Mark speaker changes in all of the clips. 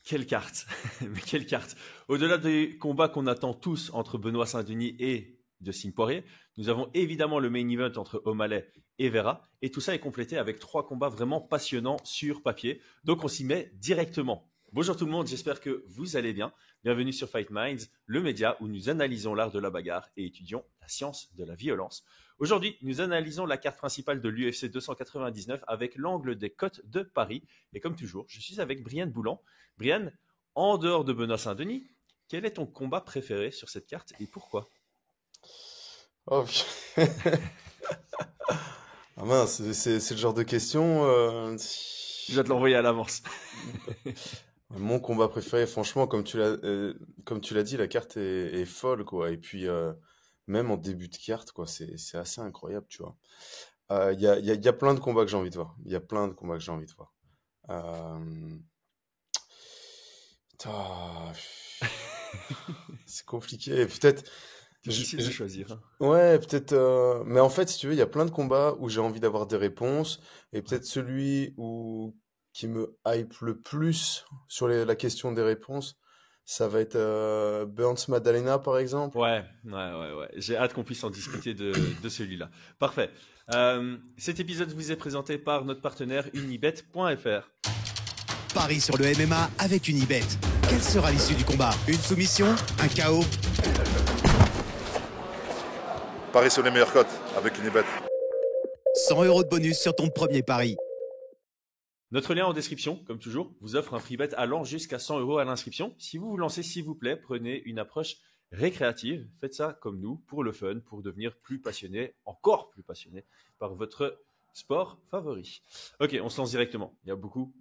Speaker 1: Quelle carte! Mais quelle carte! Au-delà des combats qu'on attend tous entre Benoît Saint-Denis et Dustin Poirier, nous avons évidemment le main event entre O'Malley et Vera, et tout ça est complété avec 3 combats vraiment passionnants sur papier. Donc on s'y met directement. Bonjour tout le monde, j'espère que vous allez bien. Bienvenue sur Fight Minds, le média où nous analysons l'art de la bagarre et étudions la science de la violence. Aujourd'hui, nous analysons la carte principale de l'UFC 299 avec l'angle des cotes de Paris. Et comme toujours, je suis avec Brian Boulan. Brian, en dehors de Benoît Saint-Denis, quel est ton combat préféré sur cette carte et pourquoi?
Speaker 2: Oh, ah mince, c'est le genre de question.
Speaker 1: Je vais te l'envoyer à l'avance.
Speaker 2: Mon combat préféré, franchement, comme tu l'as dit, la carte est folle, quoi. Et puis, même en début de carte, quoi, c'est assez incroyable, tu vois. Il y a plein de combats que j'ai envie de voir. Il y a plein de combats que j'ai envie de voir. Euh, putain, c'est compliqué. Peut-être. je-
Speaker 1: Difficile de
Speaker 2: je-
Speaker 1: choisir, hein.
Speaker 2: Ouais, peut-être. Mais en fait, si tu veux, il y a plein de combats où j'ai envie d'avoir des réponses. Et
Speaker 1: Ouais.
Speaker 2: peut-être celui qui me hype le plus sur la question des réponses, ça va être Burns Madalena, par exemple.
Speaker 1: Ouais. J'ai hâte qu'on puisse en discuter de celui-là. Parfait. Cet épisode vous est présenté par notre partenaire unibet.fr.
Speaker 3: Paris sur le MMA avec Unibet. Quelle sera l'issue du combat? Une soumission? Un KO?
Speaker 4: Paris sur les meilleures cotes avec Unibet.
Speaker 3: 100 € de bonus sur ton premier pari.
Speaker 1: Notre lien en description, comme toujours, vous offre un free bet allant jusqu'à 100 € à l'inscription. Si vous vous lancez, s'il vous plaît, prenez une approche récréative. Faites ça comme nous, pour le fun, pour devenir plus passionné, encore plus passionné par votre sport favori. Ok, on se lance directement. Il y a beaucoup.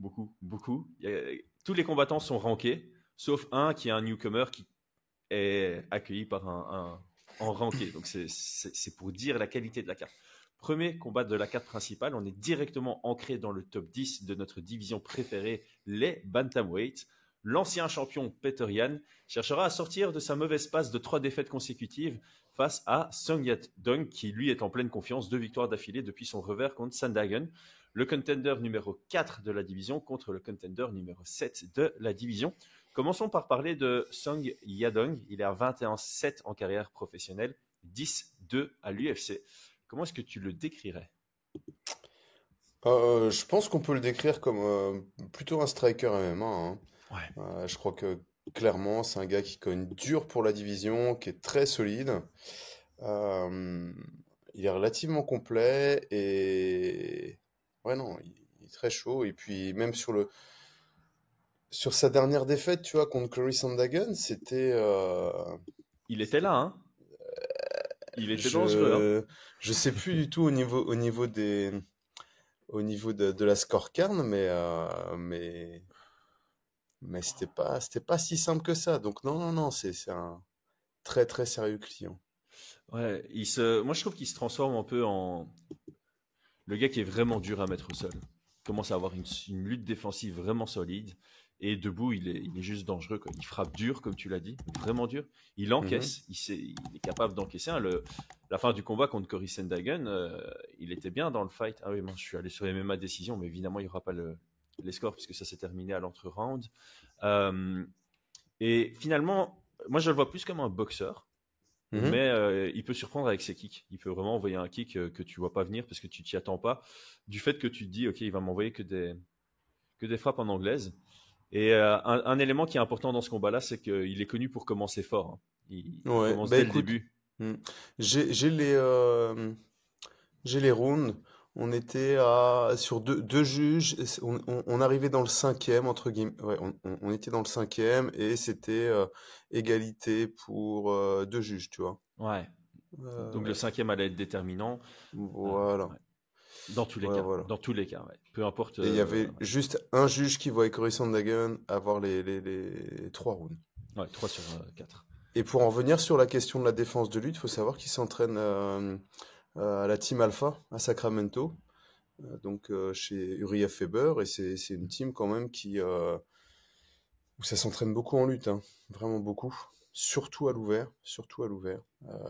Speaker 1: Tous les combattants sont rankés, sauf un qui est un newcomer qui est accueilli par en ranké. Donc c'est pour dire la qualité de la carte. Premier combat de la carte principale, on est directement ancré dans le top 10 de notre division préférée, les Bantamweight. L'ancien champion Peter Yan cherchera à sortir de sa mauvaise passe de 3 défaites consécutives face à Sung Yat-dong, qui lui est en pleine confiance, 2 victoires d'affilée depuis son revers contre Sandhagen, le contender numéro 4 de la division contre le contender numéro 7 de la division. Commençons par parler de Sung Yadong. Il est à 21-7 en carrière professionnelle, 10-2 à l'UFC. Comment est-ce que tu le décrirais?
Speaker 2: Je pense qu'on peut le décrire comme plutôt un striker MMA, hein.
Speaker 1: Ouais.
Speaker 2: Je crois que clairement, c'est un gars qui cogne dur pour la division, qui est très solide. Euh, il est relativement complet et ouais non, il est très chaud. Et puis même sur sa dernière défaite, tu vois, contre Cory Sandhagen, c'était
Speaker 1: Il était là, hein? Il était dangereux, hein?
Speaker 2: je sais plus du tout au niveau de la scorecard, mais c'était pas si simple que ça. Donc non, c'est un très très sérieux client.
Speaker 1: Ouais, moi je trouve qu'il se transforme un peu en le gars qui est vraiment dur à mettre au sol. Il commence à avoir une lutte défensive vraiment solide. Et debout, il est juste dangereux, quoi. Il frappe dur, comme tu l'as dit, vraiment dur. Il
Speaker 2: Mhm.
Speaker 1: encaisse, il est capable d'encaisser, hein. La fin du combat contre Cory Sandhagen, il était bien dans le fight. Ah oui, moi, je suis allé sur les MMA décision, mais évidemment, il n'y aura pas les scores puisque ça s'est terminé à l'entre-round. Euh, et finalement, moi, je le vois plus comme un boxeur.
Speaker 2: Mhm.
Speaker 1: Mais il peut surprendre avec ses kicks. Il peut vraiment envoyer un kick que tu vois pas venir parce que tu t'y attends pas. Du fait que tu te dis, ok, il va m'envoyer que des frappes en anglaise. Et un élément qui est important dans ce combat-là, c'est qu'il est connu pour commencer fort, hein. Il
Speaker 2: Ouais,
Speaker 1: commence
Speaker 2: bah
Speaker 1: dès le
Speaker 2: écoute,
Speaker 1: début.
Speaker 2: hmm, j'ai j'ai les rounds. On était sur deux juges. On arrivait dans le cinquième, entre guillemets. Ouais, on était dans le cinquième et c'était égalité pour deux juges, tu vois.
Speaker 1: Ouais. Donc le
Speaker 2: Ouais,
Speaker 1: cinquième allait être déterminant.
Speaker 2: voilà.
Speaker 1: Ouais. Dans tous les
Speaker 2: Voilà,
Speaker 1: cas.
Speaker 2: voilà.
Speaker 1: Dans tous les cas, ouais. Peu importe.
Speaker 2: Et il y avait juste un juge qui voyait Cory Sandhagen avoir les trois rounds.
Speaker 1: Ouais, 3 sur 4.
Speaker 2: Et pour en revenir sur la question de la défense de lutte, il faut savoir qu'il s'entraîne à la Team Alpha à Sacramento, donc chez Uriah Faber, et c'est une team quand même où ça s'entraîne beaucoup en lutte, hein, vraiment beaucoup, surtout à l'ouvert,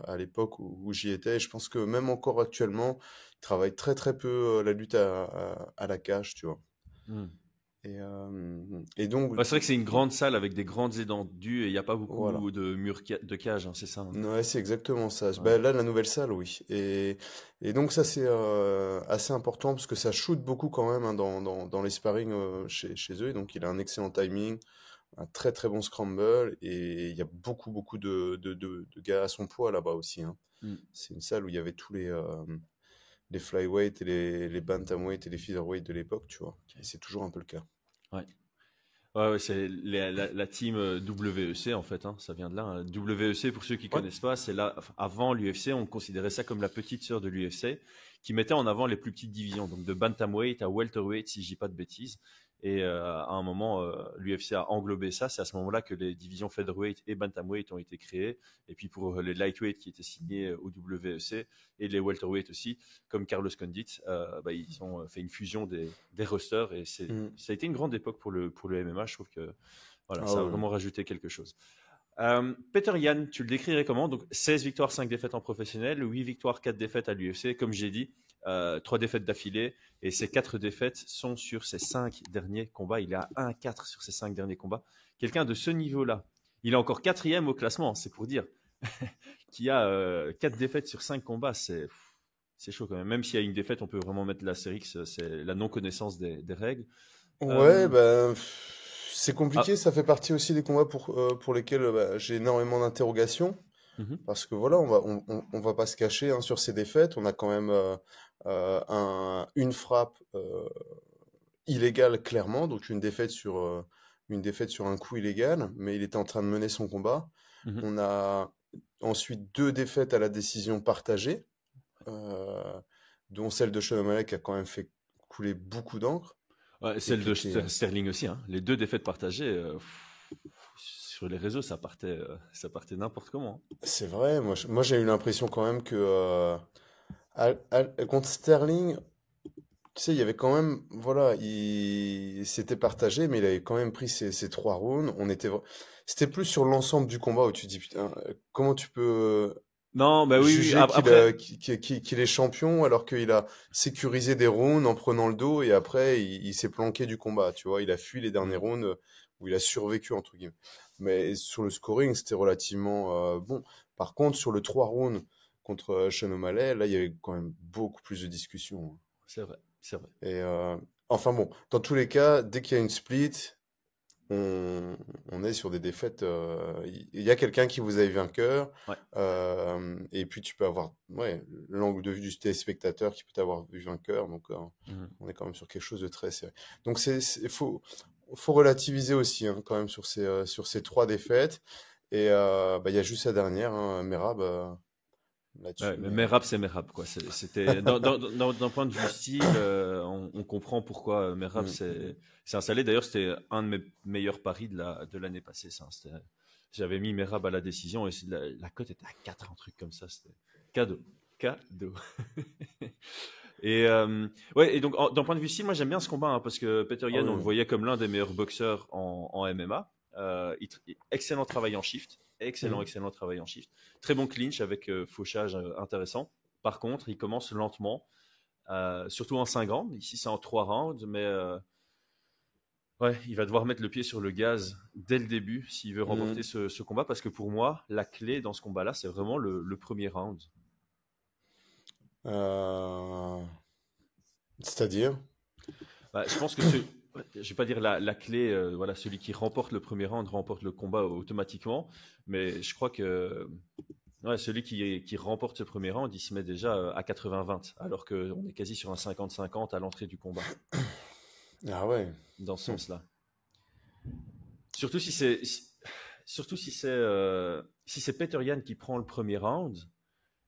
Speaker 2: à l'époque où j'y étais, et je pense que même encore actuellement, ils travaillent très très peu la lutte à la cage, tu vois. Et donc,
Speaker 1: Ouais, c'est vrai que c'est une grande salle avec des grandes étendues et il n'y a pas
Speaker 2: voilà.
Speaker 1: beaucoup de murs de cage, hein, c'est ça, hein.
Speaker 2: Ouais, c'est exactement ça.
Speaker 1: Ouais.
Speaker 2: Bah, là, la nouvelle salle, oui. Et donc ça, c'est assez important parce que ça shoot beaucoup quand même, hein, dans les sparring chez eux. Et donc il a un excellent timing, un très très bon scramble et il y a beaucoup de gars à son poids là-bas aussi, hein.
Speaker 1: Mm.
Speaker 2: C'est une salle où il y avait tous les flyweight et les bantamweight et les featherweight de l'époque, tu vois. Et c'est toujours un peu le cas.
Speaker 1: Ouais. Ouais, c'est la team WEC en fait, hein, ça vient de là, hein. WEC, pour ceux qui
Speaker 2: Ouais.
Speaker 1: connaissent pas, c'est là, enfin, avant l'UFC, on considérait ça comme la petite sœur de l'UFC, qui mettait en avant les plus petites divisions, donc de bantamweight à welterweight, si je dis pas de bêtises. Et à un moment, l'UFC a englobé ça. C'est à ce moment-là que les divisions featherweight et bantamweight ont été créées. Et puis pour les lightweight qui étaient signés au WEC et les welterweight aussi, comme Carlos Condit, ils ont fait une fusion des rosters et
Speaker 2: Mm.
Speaker 1: ça a été une grande époque pour le MMA. Je trouve que voilà,
Speaker 2: Ah
Speaker 1: ça a
Speaker 2: ouais.
Speaker 1: vraiment rajouté quelque chose. Peter Yan, tu le décrirais comment? Donc 16 victoires, 5 défaites en professionnel, 8 victoires, 4 défaites à l'UFC. Comme j'ai dit, 3 défaites d'affilée. Et ces 4 défaites sont sur ses 5 derniers combats. Il est à 1-4 sur ses 5 derniers combats. Quelqu'un de ce niveau-là. Il est encore 4e au classement, c'est pour dire. Qui a 4 défaites sur 5 combats, c'est chaud quand même. Même s'il y a une défaite, on peut vraiment mettre l'astérix, c'est la non-connaissance des règles.
Speaker 2: Ouais, ben, c'est
Speaker 1: Ah,
Speaker 2: compliqué. Ça fait partie aussi des combats pour lesquels bah, j'ai énormément d'interrogations.
Speaker 1: mhm,
Speaker 2: Parce que voilà, on va pas se cacher, hein, sur ces défaites. On a quand même une frappe illégale, clairement. Donc une défaite sur un coup illégal. Mais il était en train de mener son combat.
Speaker 1: mhm.
Speaker 2: On a ensuite 2 défaites à la décision partagée, euh, dont celle de Sean O'Malley qui a quand même fait couler beaucoup d'encre.
Speaker 1: Ouais,
Speaker 2: Et
Speaker 1: celle
Speaker 2: qui
Speaker 1: de
Speaker 2: était,
Speaker 1: Sterling aussi, hein. Les 2 défaites partagées, sur les réseaux, ça partait n'importe comment, hein.
Speaker 2: c'est vrai, moi j'ai eu l'impression quand même que contre Sterling, tu sais, il y avait quand même, voilà, il s'était partagé, mais il avait quand même pris ses 3 rounds. C'était plus sur l'ensemble du combat où tu te dis, putain, comment tu peux
Speaker 1: Non, bah oui, oui.
Speaker 2: juger
Speaker 1: Après,
Speaker 2: qu'il est champion alors qu'il a sécurisé des rounds en prenant le dos et après il s'est planqué du combat, tu vois, il a fui les derniers
Speaker 1: mm,
Speaker 2: rounds où il a survécu entre guillemets. Mais sur le scoring, c'était relativement bon. Par contre, sur le 3 rounds contre Sean O'Malley, là, il y avait quand même beaucoup plus de discussions, hein.
Speaker 1: c'est vrai, c'est vrai.
Speaker 2: Et enfin bon, dans tous les cas, dès qu'il y a une split, on est sur des défaites. Il y a quelqu'un qui vous a eu vainqueur,
Speaker 1: Ouais.
Speaker 2: et puis tu peux avoir, ouais, l'angle de vue du téléspectateur qui peut t'avoir vu vainqueur. Donc
Speaker 1: Mhm.
Speaker 2: on est quand même sur quelque chose de très sérieux. Donc faut relativiser aussi, hein, quand même sur ces 3 défaites. Et bah, il y a juste la dernière, hein, Merab, là-dessus.
Speaker 1: Ouais, mais
Speaker 2: Mais
Speaker 1: Merab, c'est Merab, quoi. C'était d'un point de vue style, on comprend pourquoi Merab
Speaker 2: mm,
Speaker 1: s'est installé. D'ailleurs, c'était un de mes meilleurs paris de l'année passée, ça. J'avais mis Merab à la décision et la cote était à 4, un truc comme ça. C'était cadeau, cadeau. Et ouais, et donc d'un point de vue style, moi j'aime bien ce combat, hein, parce que Peter
Speaker 2: ah
Speaker 1: Yan,
Speaker 2: oui,
Speaker 1: on le
Speaker 2: oui.
Speaker 1: voyait comme l'un des meilleurs boxeurs en MMA. Excellent travail en shift,
Speaker 2: Mm.
Speaker 1: excellent travail en shift. Très bon clinch avec fauchage intéressant. Par contre, il commence lentement, surtout en 5 rounds. Ici, c'est en 3 rounds, mais ouais, il va devoir mettre le pied sur le gaz dès le début s'il veut remporter
Speaker 2: Mm.
Speaker 1: ce combat, parce que pour moi, la clé dans ce combat-là, c'est vraiment le premier round.
Speaker 2: Euh, C'est-à-dire?
Speaker 1: Bah, je pense que je vais pas dire la clé, voilà, celui qui remporte le premier round remporte le combat automatiquement, mais je crois que ouais, celui qui remporte ce premier round, il se met déjà à 80-20, alors qu'on est quasi sur un 50-50 à l'entrée du combat,
Speaker 2: Ah ouais.
Speaker 1: dans ce
Speaker 2: Mm.
Speaker 1: sens-là. Surtout si c'est Peter Yan qui prend le premier round,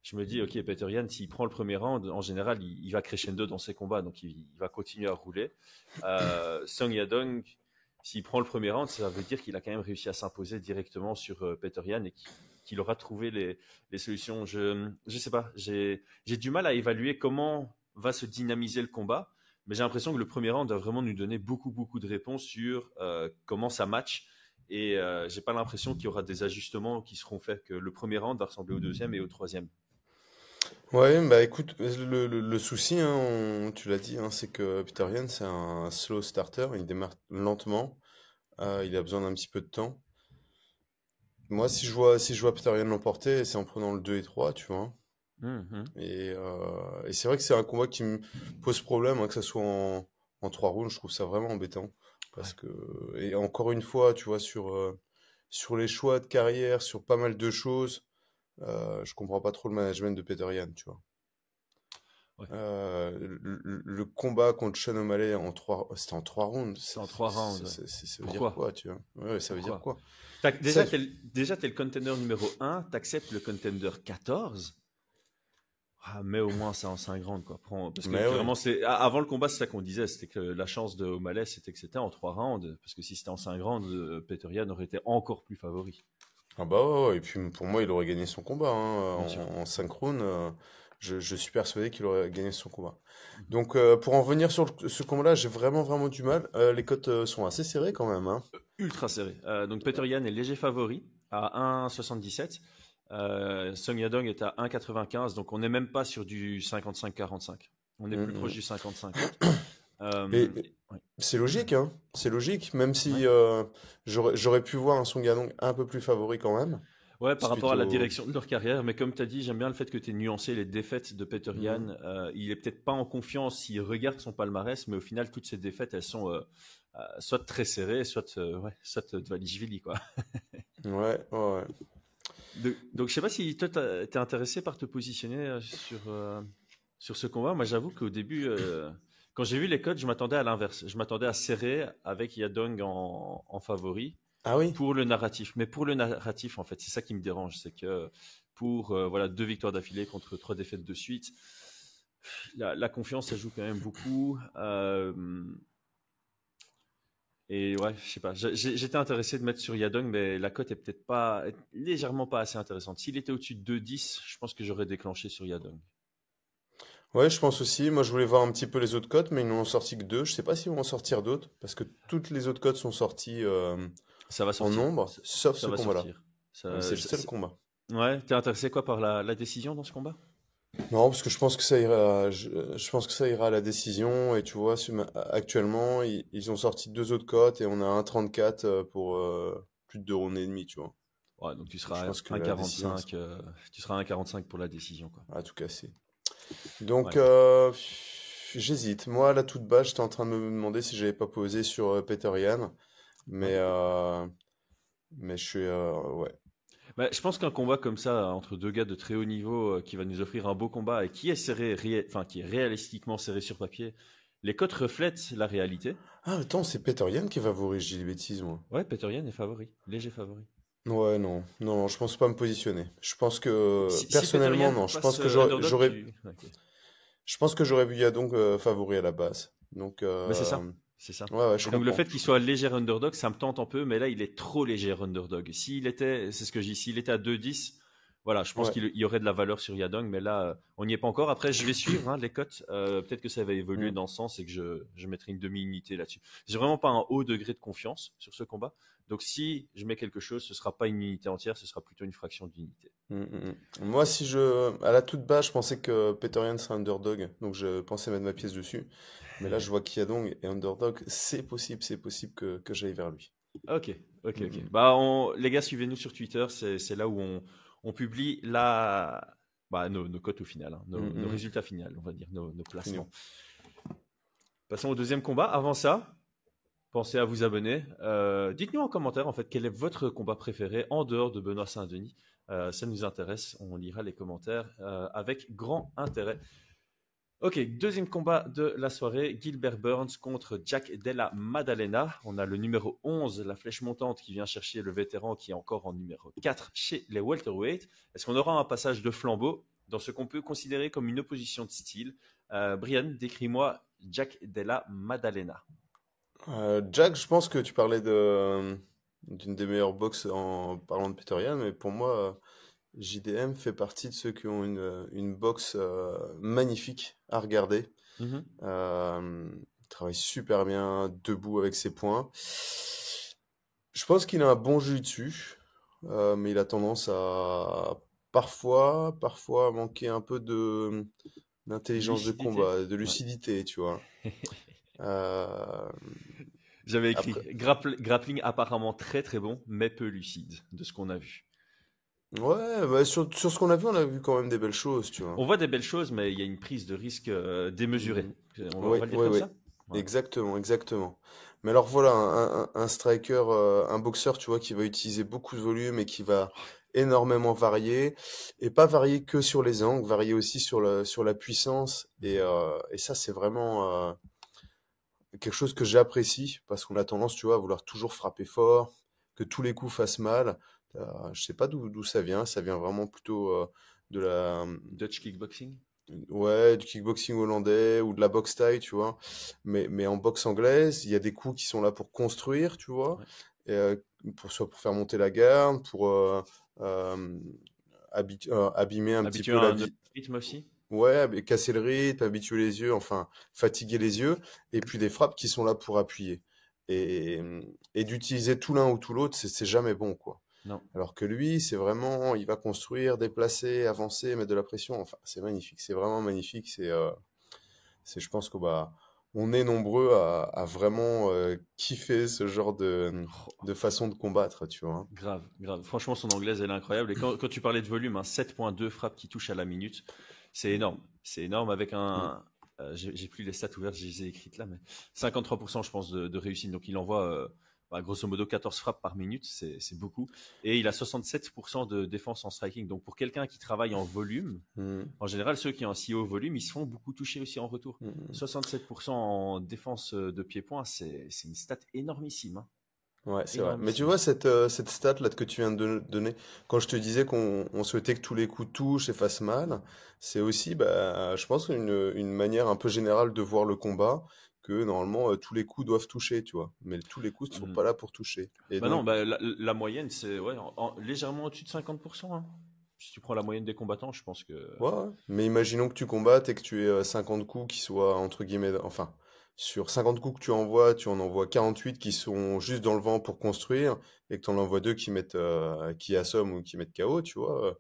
Speaker 1: je me dis, ok, Peter Yan, s'il prend le premier round, en général, il va crescendo dans ses combats, donc il va continuer à rouler. Song Yadong, s'il prend le premier round, ça veut dire qu'il a quand même réussi à s'imposer directement sur Peter Yan et qu'il aura trouvé les solutions. Je sais pas, j'ai du mal à évaluer comment va se dynamiser le combat, mais j'ai l'impression que le premier round va vraiment nous donner beaucoup de réponses sur comment ça match. Et j'ai pas l'impression qu'il y aura des ajustements qui seront faits, que le premier round va ressembler au deuxième et au troisième.
Speaker 2: Ouais, bah écoute, le souci, hein, tu l'as dit, hein, c'est que Peter Yan, c'est un slow starter, il démarre lentement, il a besoin d'un petit peu de temps. Moi, si je vois Peter Yan l'emporter, c'est en prenant le 2 et 3, tu vois.
Speaker 1: Mhm.
Speaker 2: Et c'est vrai que c'est un combat qui me pose problème, hein, que ça soit en 3 rounds, je trouve ça vraiment embêtant.
Speaker 1: Ouais.
Speaker 2: Parce que, et encore une fois, tu vois, sur les choix de carrière, sur pas mal de choses, je comprends pas trop le management de Peter Yan, tu vois.
Speaker 1: Ouais.
Speaker 2: Le combat contre Sean O'Malley c'était en 3 rounds.
Speaker 1: C'est en 3 rounds. Ouais.
Speaker 2: Ça veut dire
Speaker 1: Pourquoi?
Speaker 2: quoi, tu vois? Ouais, ça veut dire
Speaker 1: Pourquoi?
Speaker 2: quoi? Ça,
Speaker 1: Déjà, t'es le contender numéro 1, t'acceptes le contender 14. Ah, mais au moins ça en 5 rounds, quoi. Parce que
Speaker 2: mais ouais.
Speaker 1: clairement, avant le combat, c'est ça qu'on disait, c'était que la chance de O'Malley, c'était que c'était en 3 rounds, parce que si c'était en 5 rounds, Peter Yan aurait été encore plus favori.
Speaker 2: Ah bah ouais, ouais. Et puis pour moi, il aurait gagné son combat, hein,
Speaker 1: Bien sûr.
Speaker 2: en 5 rounds. Je suis persuadé qu'il aurait gagné son combat.
Speaker 1: Mhm.
Speaker 2: Donc pour en venir sur ce combat-là, j'ai vraiment vraiment du mal. Les cotes sont assez serrées quand même, hein.
Speaker 1: Ultra serré. Donc Peter Yan est léger favori à 1,77. Song Yadong est à 1,95, donc on n'est même pas sur du 55-45. On est
Speaker 2: Mm,
Speaker 1: plus proche
Speaker 2: mm.
Speaker 1: du 50-50.
Speaker 2: Et
Speaker 1: Ouais.
Speaker 2: c'est logique, hein. C'est logique, même
Speaker 1: Ouais.
Speaker 2: si j'aurais pu voir un Song Yadong un peu plus favori quand même.
Speaker 1: Ouais, par
Speaker 2: C'est
Speaker 1: rapport à la
Speaker 2: plutôt.
Speaker 1: direction de leur carrière, mais comme tu as dit, j'aime bien le fait que tu aies nuancé les défaites de Peter
Speaker 2: Mm.
Speaker 1: Yan. Il est peut-être pas en confiance s'il regarde son palmarès, mais au final, toutes ces défaites, elles sont soit très serrées, soit de Valishvili, quoi.
Speaker 2: Ouais, ouais, ouais.
Speaker 1: Donc, je sais pas si toi, t'es intéressé par te positionner sur ce combat. Moi, j'avoue qu'au début, quand j'ai vu les codes, je m'attendais à l'inverse. Je m'attendais à serrer avec Yadong en favori
Speaker 2: Ah oui?
Speaker 1: pour le narratif. Mais pour le narratif, en fait, c'est ça qui me dérange. C'est que pour voilà, 2 victoires d'affilée contre 3 défaites de suite, la confiance, ça joue quand même beaucoup. Et ouais, je sais pas. J'étais intéressé de mettre sur Yadong, mais la cote est peut-être pas, est légèrement pas assez intéressante. S'il était au-dessus de 2,10, je pense que j'aurais déclenché sur Yadong.
Speaker 2: Ouais, je pense aussi. Moi, je voulais voir un petit peu les autres cotes, mais ils n'en ont sorti que deux. Je sais pas s'ils vont en sortir d'autres, parce que toutes les autres cotes sont sorties
Speaker 1: Ça va
Speaker 2: en
Speaker 1: sortir.
Speaker 2: nombre, sauf
Speaker 1: Ça
Speaker 2: ce
Speaker 1: va
Speaker 2: combat-là.
Speaker 1: sortir.
Speaker 2: Mais c'est le seul combat.
Speaker 1: Ouais, t'es intéressé quoi par la décision dans ce combat?
Speaker 2: Non, parce que je pense que ça ira, je pense que ça ira à la décision. Et tu vois, actuellement, ils ont sorti deux autres cotes et on a 1,34 pour plus de 2 rounds et demi, tu vois.
Speaker 1: Ouais, donc tu
Speaker 2: Donc je
Speaker 1: seras
Speaker 2: pense que
Speaker 1: à
Speaker 2: la décision,
Speaker 1: 1,45, tu seras à 1,45 pour la décision, quoi.
Speaker 2: a tout cassé. Donc,
Speaker 1: Ouais.
Speaker 2: j'hésite. Moi, à la toute base, j'étais en train de me demander si j'avais pas posé sur Peter Yan.
Speaker 1: Ouais.
Speaker 2: Mais, je suis. Ouais.
Speaker 1: Bah, je pense qu'un combat comme ça entre deux gars de très haut niveau qui va nous offrir un beau combat et qui est serré, enfin qui est réalistiquement serré sur papier, les cotes reflètent la réalité.
Speaker 2: Ah, attends, c'est Peter Yan qui est favori, je dis des bêtises, moi.
Speaker 1: Ouais, Peter Yan est favori, léger favori.
Speaker 2: Ouais, non. Non, non, je pense pas me positionner. Je pense que,
Speaker 1: Si Peter
Speaker 2: personnellement,
Speaker 1: Yan
Speaker 2: non. Je
Speaker 1: passe
Speaker 2: pense que
Speaker 1: underdog, tu. Ok.
Speaker 2: je pense que j'aurais vu Yadong favori à la base. Donc,
Speaker 1: Mais c'est ça, c'est ça.
Speaker 2: ouais, ouais, je
Speaker 1: Et donc le
Speaker 2: comprends.
Speaker 1: fait qu'il soit léger underdog, ça me tente un peu, mais là il est trop léger underdog. S'il était, c'est ce que je dis, s'il était à 2,10, voilà, je pense
Speaker 2: Ouais.
Speaker 1: qu'il y aurait de la valeur sur Yadong, mais là on n'y est pas encore. Après, je vais suivre hein, les cotes. Peut-être que ça va évoluer
Speaker 2: Mm.
Speaker 1: dans ce sens et que je mettrai une demi-unité là-dessus. J'ai vraiment pas un haut degré de confiance sur ce combat. Donc si je mets quelque chose, ce sera pas une unité entière, ce sera plutôt une fraction d'unité.
Speaker 2: Mm, mm, mm. Moi, à la toute base, je pensais que Peter Yan serait underdog, donc je pensais mettre ma pièce dessus. Mais là, je vois qu'Yadong est underdog, c'est possible que j'aille vers lui.
Speaker 1: Ok, ok,
Speaker 2: Mm,
Speaker 1: ok.
Speaker 2: mm.
Speaker 1: Bah, les gars, suivez-nous sur Twitter. C'est là où on publie nos cotes au final, hein,
Speaker 2: Mm,
Speaker 1: nos
Speaker 2: mm.
Speaker 1: résultats finaux, on va dire, nos
Speaker 2: Fini.
Speaker 1: placements. Passons au deuxième combat. Avant ça, pensez à vous abonner. Dites-nous en commentaire, en fait, quel est votre combat préféré en dehors de Benoît Saint-Denis. Ça nous intéresse. On lira les commentaires avec grand intérêt. Ok, deuxième combat de la soirée, Gilbert Burns contre Jack Della Maddalena. On a le numéro 11, la flèche montante, qui vient chercher le vétéran qui est encore en numéro 4 chez les welterweight. Est-ce qu'on aura un passage de flambeau dans ce qu'on peut considérer comme une opposition de style? Brian, décris-moi Jack Della Maddalena.
Speaker 2: Jack, je pense que tu parlais d'une des meilleures boxes en parlant de Peter Yan, mais pour moi, JDM fait partie de ceux qui ont une boxe magnifique à regarder.
Speaker 1: Mhm.
Speaker 2: Il travaille super bien debout avec ses poings. Je pense qu'il a un bon jiu-jitsu, mais il a tendance à parfois manquer un peu d'intelligence de
Speaker 1: Lucidité.
Speaker 2: combat, de
Speaker 1: Ouais.
Speaker 2: lucidité, tu vois. Euh,
Speaker 1: J'avais écrit
Speaker 2: après,
Speaker 1: grappling apparemment très très bon, mais peu lucide de ce qu'on a vu.
Speaker 2: ouais, bah, sur ce qu'on a vu, on a vu quand même des belles choses, tu vois.
Speaker 1: On voit des belles choses, mais il y a une prise de risque démesurée.
Speaker 2: Mhm.
Speaker 1: On
Speaker 2: Oui,
Speaker 1: va le dire
Speaker 2: oui,
Speaker 1: comme
Speaker 2: oui.
Speaker 1: ça? Ouais.
Speaker 2: Exactement, exactement. Mais alors voilà, un striker, un boxeur, tu vois, qui va utiliser beaucoup de volume et qui va énormément varier, et pas varier que sur les angles, varier aussi sur la puissance. Et ça, c'est vraiment quelque chose que j'apprécie, parce qu'on a tendance, tu vois, à vouloir toujours frapper fort, que tous les coups fassent mal. Je sais pas d'où ça vient vraiment plutôt de la,
Speaker 1: Dutch kickboxing?
Speaker 2: ouais, du kickboxing hollandais ou de la boxe thaï, tu vois. Mais en boxe anglaise, il y a des coups qui sont là pour construire, tu vois,
Speaker 1: Ouais.
Speaker 2: et, soit pour faire monter la garde, pour euh, abîmer un petit
Speaker 1: Habitué
Speaker 2: peu
Speaker 1: à
Speaker 2: la
Speaker 1: un de
Speaker 2: vie.
Speaker 1: rythme aussi?
Speaker 2: Ouais, casser le rythme, habituer les yeux, enfin, fatiguer les yeux, et puis des frappes qui sont là pour appuyer. Et, et d'utiliser tout l'un ou tout l'autre, c'est jamais bon, quoi.
Speaker 1: Non.
Speaker 2: Alors que lui, c'est vraiment, il va construire, déplacer, avancer, mettre de la pression. Enfin, c'est magnifique, c'est vraiment magnifique. Je pense que bah, on est nombreux à vraiment kiffer ce genre de façon de combattre, tu vois.
Speaker 1: Grave, grave. Franchement, son anglaise, elle est incroyable. Et quand tu parlais de volume, 7,2 frappes qui touchent à la minute, c'est énorme. C'est énorme avec
Speaker 2: Mm.
Speaker 1: un. J'ai plus les stats ouvertes, je les ai écrites là, mais 53%, je pense, de réussite. Donc, il envoie grosso modo 14 frappes par minute, c'est beaucoup. Et il a 67% de défense en striking. Donc, pour quelqu'un qui travaille en volume,
Speaker 2: Mm.
Speaker 1: en général, ceux qui ont un si haut volume, ils se font beaucoup toucher aussi en retour.
Speaker 2: Mm.
Speaker 1: 67% en défense de pied-point, c'est une stat énormissime, hein.
Speaker 2: Ouais, c'est vrai. Mais tu
Speaker 1: Énormissime.
Speaker 2: vois, cette stat là que tu viens de donner, quand je te disais qu'on souhaitait que tous les coups touchent et fassent mal, c'est aussi, bah, je pense, une manière un peu générale de voir le combat, que normalement, tous les coups doivent toucher, tu vois. Mais tous les coups ne sont pas
Speaker 1: Mhm.
Speaker 2: là pour toucher. Et
Speaker 1: Bah non,
Speaker 2: donc,
Speaker 1: bah la moyenne, c'est ouais, légèrement au-dessus de 50%, hein. Si tu prends la moyenne des combattants, je pense que.
Speaker 2: ouais, ouais. Mais imaginons que tu combattes et que tu aies 50 coups qui soient, entre guillemets, enfin, sur 50 coups que tu en envoies 48 qui sont juste dans le vent pour construire, et que tu en envoies deux qui assomment ou qui mettent KO, tu vois.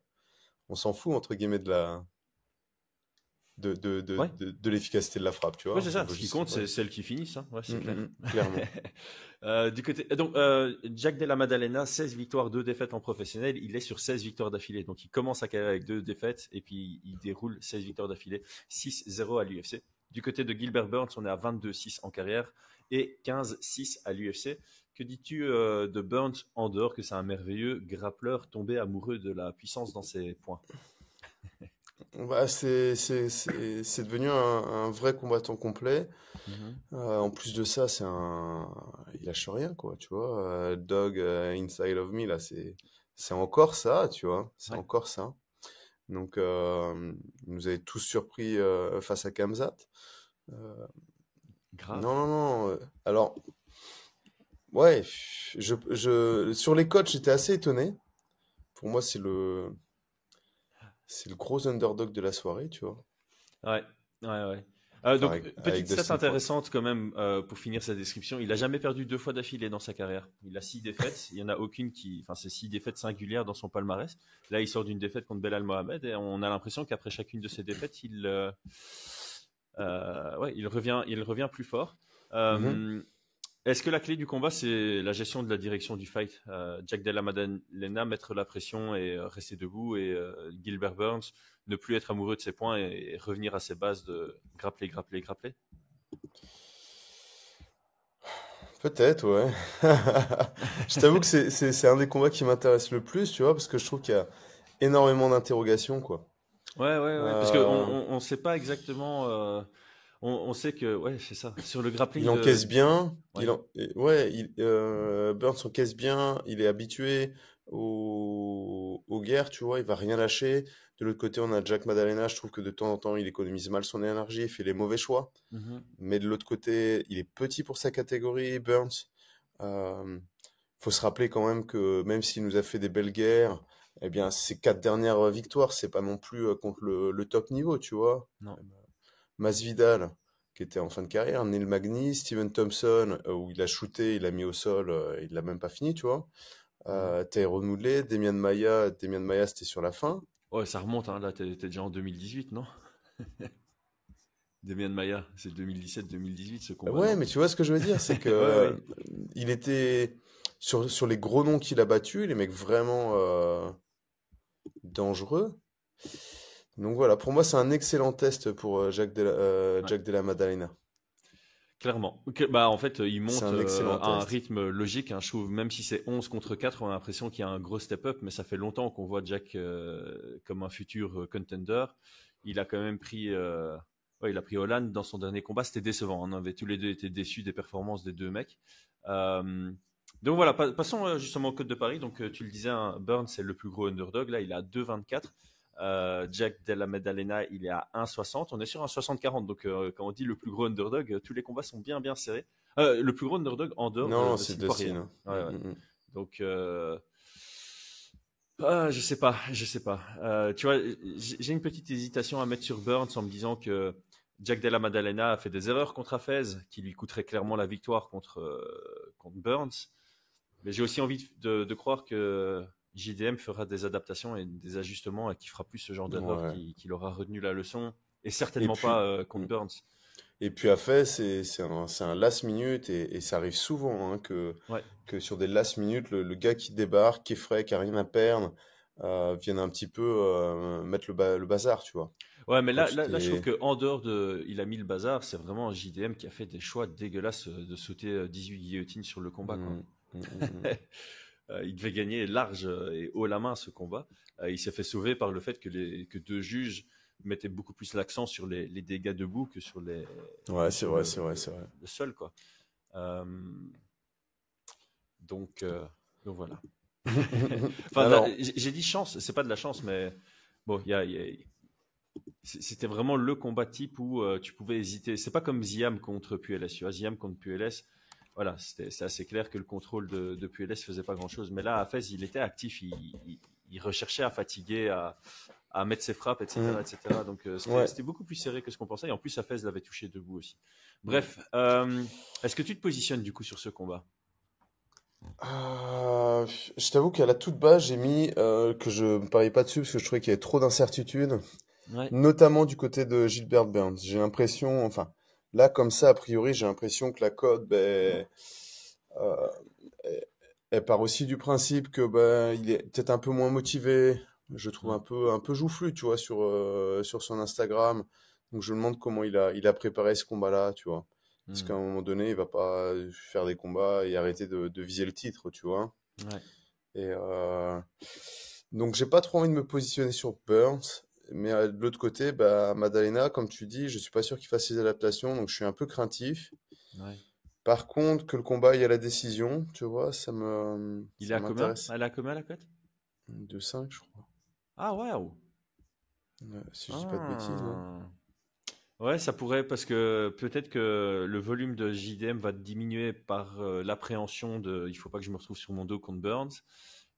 Speaker 2: On s'en fout, entre guillemets,
Speaker 1: Ouais,
Speaker 2: de l'efficacité de la frappe, tu
Speaker 1: ouais,
Speaker 2: vois.
Speaker 1: c'est
Speaker 2: On
Speaker 1: ça.
Speaker 2: veut
Speaker 1: Ce qui
Speaker 2: juste,
Speaker 1: compte,
Speaker 2: ouais.
Speaker 1: c'est celles qui finissent, hein. Ouais, c'est clair.
Speaker 2: Clairement.
Speaker 1: Du côté, donc, Jack Della Maddalena, 16 victoires, 2 défaites en professionnel. Il est sur 16 victoires d'affilée. Donc, il commence sa carrière avec 2 défaites et puis il déroule 16 victoires d'affilée. 6-0 à l'UFC. Du côté de Gilbert Burns, on est à 22-6 en carrière et 15-6 à l'UFC. Que dis-tu de Burns en dehors que c'est un merveilleux grappleur tombé amoureux de la puissance dans ses points?
Speaker 2: Bah, c'est devenu un vrai combattant complet.
Speaker 1: Mhm.
Speaker 2: En plus de ça, il lâche rien, quoi, tu vois. Dog Inside of Me, là, c'est encore ça, tu vois. C'est
Speaker 1: Ouais,
Speaker 2: encore ça. Donc, il nous avait tous surpris face à Kamzat. Euh,
Speaker 1: grave.
Speaker 2: non, non, non. Alors, ouais, sur les cotes, j'étais assez étonné. Pour moi, c'est le gros underdog de la soirée, tu vois.
Speaker 1: Ouais, ouais, ouais.
Speaker 2: Enfin,
Speaker 1: Donc,
Speaker 2: avec
Speaker 1: petite stat
Speaker 2: Dustin Poirier.
Speaker 1: intéressante quand même pour finir sa description. Il a jamais perdu 2 fois d'affilée dans sa carrière. Il a 6 défaites. Il y en a aucune enfin, c'est 6 défaites singulières dans son palmarès. Là, il sort d'une défaite contre Belal Mohamed et on a l'impression qu'après chacune de ces défaites, ouais, il revient plus fort.
Speaker 2: Mhm.
Speaker 1: Euh, Est-ce que la clé du combat, c'est la gestion de la direction du fight? Jack Della Maddalena mettre la pression et rester debout, et Gilbert Burns ne plus être amoureux de ses points et revenir à ses bases de grappler, grappler, grappler.
Speaker 2: Peut-être, ouais. Je t'avoue que c'est un des combats qui m'intéresse le plus, tu vois, parce que je trouve qu'il y a énormément d'interrogations, quoi.
Speaker 1: Ouais, ouais, ouais. Parce qu'on
Speaker 2: Euh,
Speaker 1: on sait pas exactement. On sait que, ouais, c'est ça. Sur le grappling
Speaker 2: il encaisse bien,
Speaker 1: ouais.
Speaker 2: ouais, Burns encaisse bien, il est habitué aux guerres, tu vois, il va rien lâcher. De l'autre côté, on a Jack Maddalena, je trouve que de temps en temps, il économise mal son énergie, il fait les mauvais choix.
Speaker 1: Mhm.
Speaker 2: Mais de l'autre côté, il est petit pour sa catégorie, Burns. Euh, Faut se rappeler quand même que même s'il nous a fait des belles guerres, eh bien, ses 4 dernières victoires, c'est pas non plus contre le top niveau, tu vois.
Speaker 1: Non.
Speaker 2: Masvidal, qui était en fin de carrière, Neil Magny, Steven Thompson, où il a shooté, il a mis au sol, il l'a même pas fini, tu vois.
Speaker 1: Mhm.
Speaker 2: Tyrone Woodley, Demian Maia, c'était sur la fin.
Speaker 1: Ouais, ça remonte, hein. Là, t'es déjà en 2018, non? Demian Maia, c'est 2017-2018 ce combat,
Speaker 2: Ouais,
Speaker 1: non?
Speaker 2: mais tu vois ce que je veux dire, c'est que
Speaker 1: Ouais, ouais.
Speaker 2: il était sur les gros noms qu'il a battus, les mecs vraiment dangereux. Donc voilà, pour moi, c'est un excellent test pour
Speaker 1: Ouais.
Speaker 2: Jack Della Maddalena.
Speaker 1: Clairement. Ok, bah, en fait, il
Speaker 2: C'est
Speaker 1: monte
Speaker 2: un excellent
Speaker 1: à un
Speaker 2: test.
Speaker 1: rythme logique, hein, je trouve. Même si c'est 11 contre 4, on a l'impression qu'il y a un gros step-up, mais ça fait longtemps qu'on voit Jack comme un futur contender. Il a quand même pris, ouais, il a pris Holland dans son dernier combat. C'était décevant, hein. On avait tous les deux été déçus des performances des deux mecs. Euh, donc voilà, passons justement au Code de Paris. Donc tu le disais, hein, Burns c'est le plus gros underdog. Là, il est à 2,24. Jack Della Maddalena, il est à 1,60. On est sur un 60-40. Donc, quand on dit le plus gros underdog, tous les combats sont bien serrés. Le plus gros underdog en dehors
Speaker 2: Non, non,
Speaker 1: de
Speaker 2: c'est
Speaker 1: Sin
Speaker 2: de
Speaker 1: Poirier,
Speaker 2: Sin,
Speaker 1: hein.
Speaker 2: hein.
Speaker 1: Ouais, ouais.
Speaker 2: Mm.
Speaker 1: Donc, je sais pas, je sais pas. Tu vois, j'ai une petite hésitation à mettre sur Burns en me disant que Jack Della Maddalena a fait des erreurs contre Hafez qui lui coûteraient clairement la victoire contre Burns. Mais j'ai aussi envie de croire que JDM fera des adaptations et des ajustements et qu'il fera plus ce genre d'erreur
Speaker 2: Ouais.
Speaker 1: qu'il aura retenu la leçon et
Speaker 2: Et
Speaker 1: certainement
Speaker 2: puis,
Speaker 1: pas contre
Speaker 2: mm.
Speaker 1: Burns.
Speaker 2: Et puis à fait, c'est un last minute et ça arrive souvent hein,
Speaker 1: Ouais.
Speaker 2: que sur des last minutes, le gars qui débarque, qui est frais, qui a rien à perdre, vienne un petit peu mettre le bazar, tu vois.
Speaker 1: Ouais, mais
Speaker 2: Quand
Speaker 1: là, je trouve que en dehors de il a mis le bazar, c'est vraiment JDM qui a fait des choix dégueulasses de sauter 18 guillotines sur le combat, quoi.
Speaker 2: Mm, mm.
Speaker 1: Il devait gagner large et haut la main ce combat. Il s'est fait sauver par le fait que deux juges mettaient beaucoup plus l'accent sur les dégâts debout
Speaker 2: Ouais,
Speaker 1: que
Speaker 2: c'est
Speaker 1: sur
Speaker 2: vrai, c'est vrai, c'est vrai.
Speaker 1: le sol, quoi. Euh, donc, euh, donc voilà. Enfin,
Speaker 2: Alors,
Speaker 1: j'ai dit chance, c'est pas de la chance, mais bon, c'était vraiment le combat type où tu pouvais hésiter. C'est pas comme Ziam contre PLS. Tu vois, Ziam contre PLS, voilà, c'est assez clair que le contrôle de PLS faisait pas grand-chose. Mais là, à Fez, il était actif, il recherchait à fatiguer, à mettre ses frappes,
Speaker 2: mm,
Speaker 1: etc., etc. Donc
Speaker 2: ouais.
Speaker 1: c'était beaucoup plus serré que ce qu'on pensait. Et en plus, Fez l'avait touché debout aussi. Bref, est-ce que tu te positionnes du coup sur ce combat?
Speaker 2: Je t'avoue qu'à la toute base, j'ai mis que je ne pariais pas dessus parce que je trouvais qu'il y avait trop d'incertitudes,
Speaker 1: Ouais.
Speaker 2: notamment du côté de Gilbert Burns. J'ai l'impression, enfin, là, comme ça, a priori, j'ai l'impression que la cote, ben, euh, elle elle part aussi du principe que ben, il est peut-être un peu moins motivé. Je trouve
Speaker 1: Mm,
Speaker 2: un peu joufflu, tu vois, sur son Instagram. Donc je me demande comment il a préparé ce combat-là, tu vois. Parce qu'à
Speaker 1: mm,
Speaker 2: un moment donné, il va pas faire des combats et arrêter de viser le titre, tu vois.
Speaker 1: ouais.
Speaker 2: Et donc j'ai pas trop envie de me positionner sur Burns, mais de l'autre côté, bah Madalena, comme tu dis, je suis pas sûr qu'il fasse ses adaptations, donc je suis un peu craintif.
Speaker 1: Ouais.
Speaker 2: Par contre, que le combat aille à la décision, tu vois,
Speaker 1: Il est
Speaker 2: ça
Speaker 1: à combien?
Speaker 2: m'intéresse.
Speaker 1: Elle est à combien la cote?
Speaker 2: 2-5, je crois.
Speaker 1: Ah, waouh!
Speaker 2: Ouais, si je dis pas de bêtises, hein.
Speaker 1: Ah. Ouais, ça pourrait, parce que peut-être que le volume de JDM va diminuer par l'appréhension de il faut pas que je me retrouve sur mon dos contre Burns.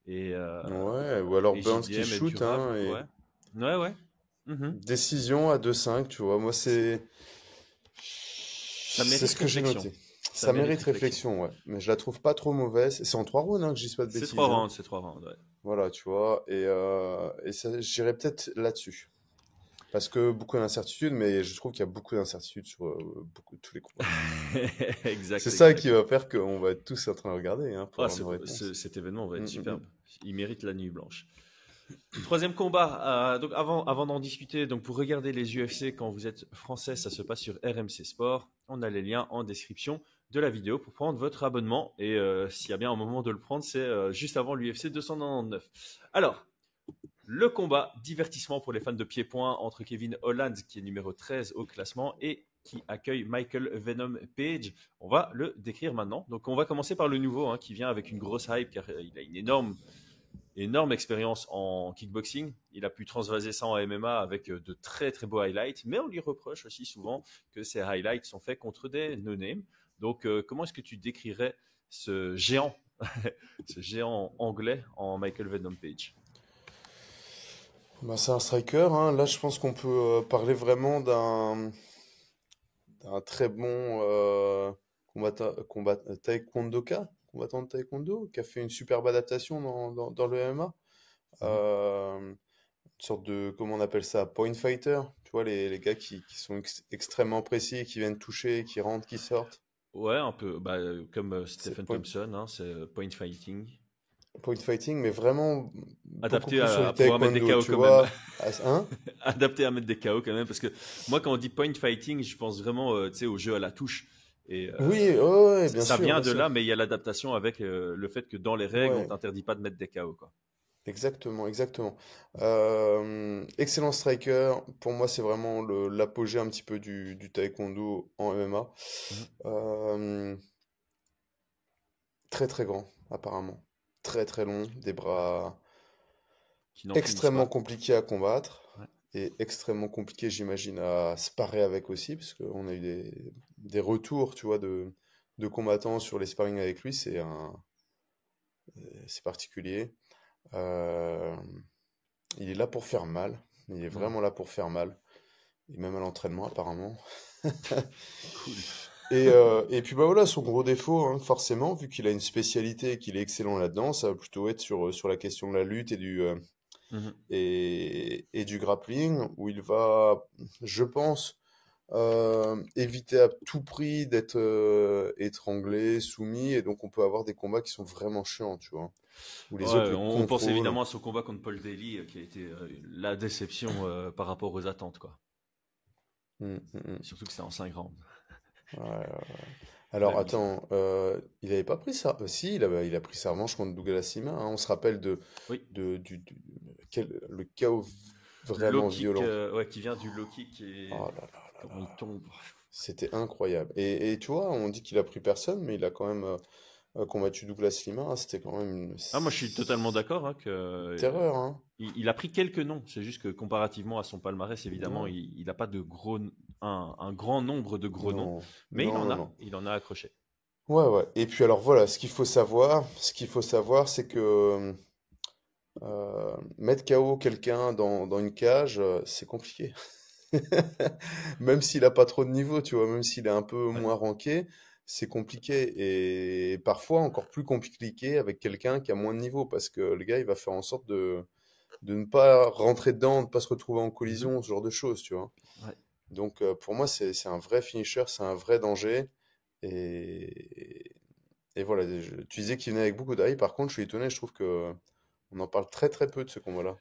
Speaker 1: Et,
Speaker 2: Ouais, ou alors Burns qui
Speaker 1: JDM est
Speaker 2: shoot,
Speaker 1: durable,
Speaker 2: hein, et
Speaker 1: ouais. Ouais, ouais. Mhm.
Speaker 2: décision à 2-5, tu vois. Moi,
Speaker 1: Ça
Speaker 2: c'est
Speaker 1: mérite
Speaker 2: ce que j'ai
Speaker 1: réflexion.
Speaker 2: noté.
Speaker 1: Ça
Speaker 2: Ça
Speaker 1: mérite
Speaker 2: mérite
Speaker 1: réflexion.
Speaker 2: réflexion, ouais. Mais je la trouve pas trop mauvaise. C'est en 3 rounds, hein, que je dis pas de
Speaker 1: C'est
Speaker 2: bêtises,
Speaker 1: trois
Speaker 2: hein.
Speaker 1: rounds, c'est trois rounds, ouais.
Speaker 2: Voilà, tu vois. Et ça, j'irais peut-être là-dessus. Parce que beaucoup d'incertitudes, mais je trouve qu'il y a beaucoup d'incertitudes sur beaucoup de tous les combats.
Speaker 1: Exact,
Speaker 2: C'est ça
Speaker 1: exact.
Speaker 2: qui va faire qu'on va être tous en train de regarder, hein, pour
Speaker 1: Ah,
Speaker 2: avoir nos réponses.
Speaker 1: cet événement va
Speaker 2: Mm,
Speaker 1: être
Speaker 2: mm, mm.
Speaker 1: superbe. Il mérite la nuit blanche. Troisième combat. Donc avant d'en discuter, donc pour regarder les UFC quand vous êtes français, ça se passe sur RMC Sport. On a les liens en description de la vidéo pour prendre votre abonnement. Et s'il y a bien un moment de le prendre, c'est juste avant l'UFC 299. Alors, le combat divertissement pour les fans de pied-point entre Kevin Holland, qui est numéro 13 au classement, et qui accueille Michael Venom Page. On va le décrire maintenant. Donc on va commencer par le nouveau, hein, qui vient avec une grosse hype car il a une énorme expérience en kickboxing. Il a pu transvaser ça en MMA avec de très très beaux highlights, mais on lui reproche aussi souvent que ces highlights sont faits contre des no-name. Donc comment est-ce que tu décrirais ce géant, ce géant anglais en Michael Venom Page?
Speaker 2: Bah, c'est un striker, hein. Là, je pense qu'on peut parler vraiment d'un très bon combattant de taekwondo, qui a fait une superbe adaptation dans le MMA.
Speaker 1: Mhm.
Speaker 2: Euh, sorte de, comment on appelle ça, point fighter. Tu vois, les gars qui sont extrêmement précis, qui viennent toucher, qui rentrent, qui sortent.
Speaker 1: Ouais, un peu comme
Speaker 2: C'est
Speaker 1: Stephen
Speaker 2: point,
Speaker 1: Thompson, hein, c'est point fighting.
Speaker 2: point fighting, mais vraiment beaucoup
Speaker 1: Adapté
Speaker 2: plus sur
Speaker 1: à
Speaker 2: du
Speaker 1: pouvoir mettre des
Speaker 2: taekwondo,
Speaker 1: KO
Speaker 2: tu
Speaker 1: quand même.
Speaker 2: vois. Hein?
Speaker 1: Adapté à mettre des KO quand même, parce que moi, quand on dit point fighting, je pense vraiment tu sais, au jeu à la touche. Et
Speaker 2: Oui, ouais, bien
Speaker 1: ça
Speaker 2: sûr,
Speaker 1: vient
Speaker 2: bien
Speaker 1: de
Speaker 2: sûr.
Speaker 1: là, mais il y a l'adaptation avec le fait que dans les règles, on
Speaker 2: Ouais,
Speaker 1: t'interdit pas de mettre des KO, quoi.
Speaker 2: exactement, exactement. Excellent striker. Pour moi, c'est vraiment l'apogée un petit peu du taekwondo en MMA.
Speaker 1: Mhm.
Speaker 2: Euh, Très très grand, apparemment. Très très long, des
Speaker 1: Ouais.
Speaker 2: bras
Speaker 1: Qui n'en finissent
Speaker 2: extrêmement
Speaker 1: pas.
Speaker 2: compliqués à combattre
Speaker 1: Ouais.
Speaker 2: et extrêmement compliqués, j'imagine, à sparer avec aussi, parce qu'on a eu des retours, tu vois, de combattants sur les sparring avec lui. C'est particulier. Euh, il est là pour faire mal. Il est
Speaker 1: Mhm.
Speaker 2: vraiment là pour faire mal. Et même à l'entraînement, apparemment.
Speaker 1: Cool.
Speaker 2: Et puis bah voilà, son gros défaut, hein, forcément, vu qu'il a une spécialité et qu'il est excellent là-dedans, ça va plutôt être sur la question de la lutte
Speaker 1: Mhm.
Speaker 2: et du grappling, où il va, je pense, éviter à tout prix d'être étranglé, soumis, et donc on peut avoir des combats qui sont vraiment chiants, tu vois, où les autres
Speaker 1: Ouais,
Speaker 2: le
Speaker 1: on pense
Speaker 2: contrôlent.
Speaker 1: évidemment à son combat contre Paul Daly, qui a été la déception par rapport aux attentes, quoi.
Speaker 2: Mm, mm, mm.
Speaker 1: Surtout que c'était en 5 rounds.
Speaker 2: Ouais, ouais.
Speaker 1: La
Speaker 2: Alors
Speaker 1: misère.
Speaker 2: attends, il avait pas pris ça. Si, il a pris sa revanche contre Douglas Lima, hein. On se rappelle
Speaker 1: Oui.
Speaker 2: le chaos
Speaker 1: Low
Speaker 2: vraiment
Speaker 1: kick,
Speaker 2: violent.
Speaker 1: ouais, qui vient du low kick et
Speaker 2: Oh là là là
Speaker 1: comment il
Speaker 2: là.
Speaker 1: tombe.
Speaker 2: C'était incroyable. Et tu vois, on dit qu'il a pris personne, mais il a quand même combattu Douglas Lima, hein. C'était quand même
Speaker 1: Ah, moi je suis totalement d'accord hein, que
Speaker 2: terreur, hein.
Speaker 1: il a pris quelques noms. C'est juste que comparativement à son palmarès, évidemment,
Speaker 2: Ouais.
Speaker 1: il n'a pas de gros, un grand nombre de gros noms,
Speaker 2: Non,
Speaker 1: mais
Speaker 2: non, non, non.
Speaker 1: il en a accroché.
Speaker 2: Ouais, ouais. Et puis alors voilà, ce qu'il faut savoir, c'est que mettre KO quelqu'un dans une cage, c'est compliqué. Même s'il a pas trop de niveau, tu vois, même s'il est un peu
Speaker 1: Ouais.
Speaker 2: moins ranké, c'est compliqué. Et parfois encore plus compliqué avec quelqu'un qui a moins de niveau, parce que le gars, il va faire en sorte de ne pas rentrer dedans, de ne pas se retrouver en
Speaker 1: Mhm.
Speaker 2: collision, ce genre de choses, tu vois.
Speaker 1: Ouais.
Speaker 2: Donc pour moi, c'est un vrai finisher, c'est un vrai danger. Et, et voilà, tu disais qu'il venait avec beaucoup d'ail, par contre, je suis étonné, je trouve que on en parle très très peu de ce combat-là.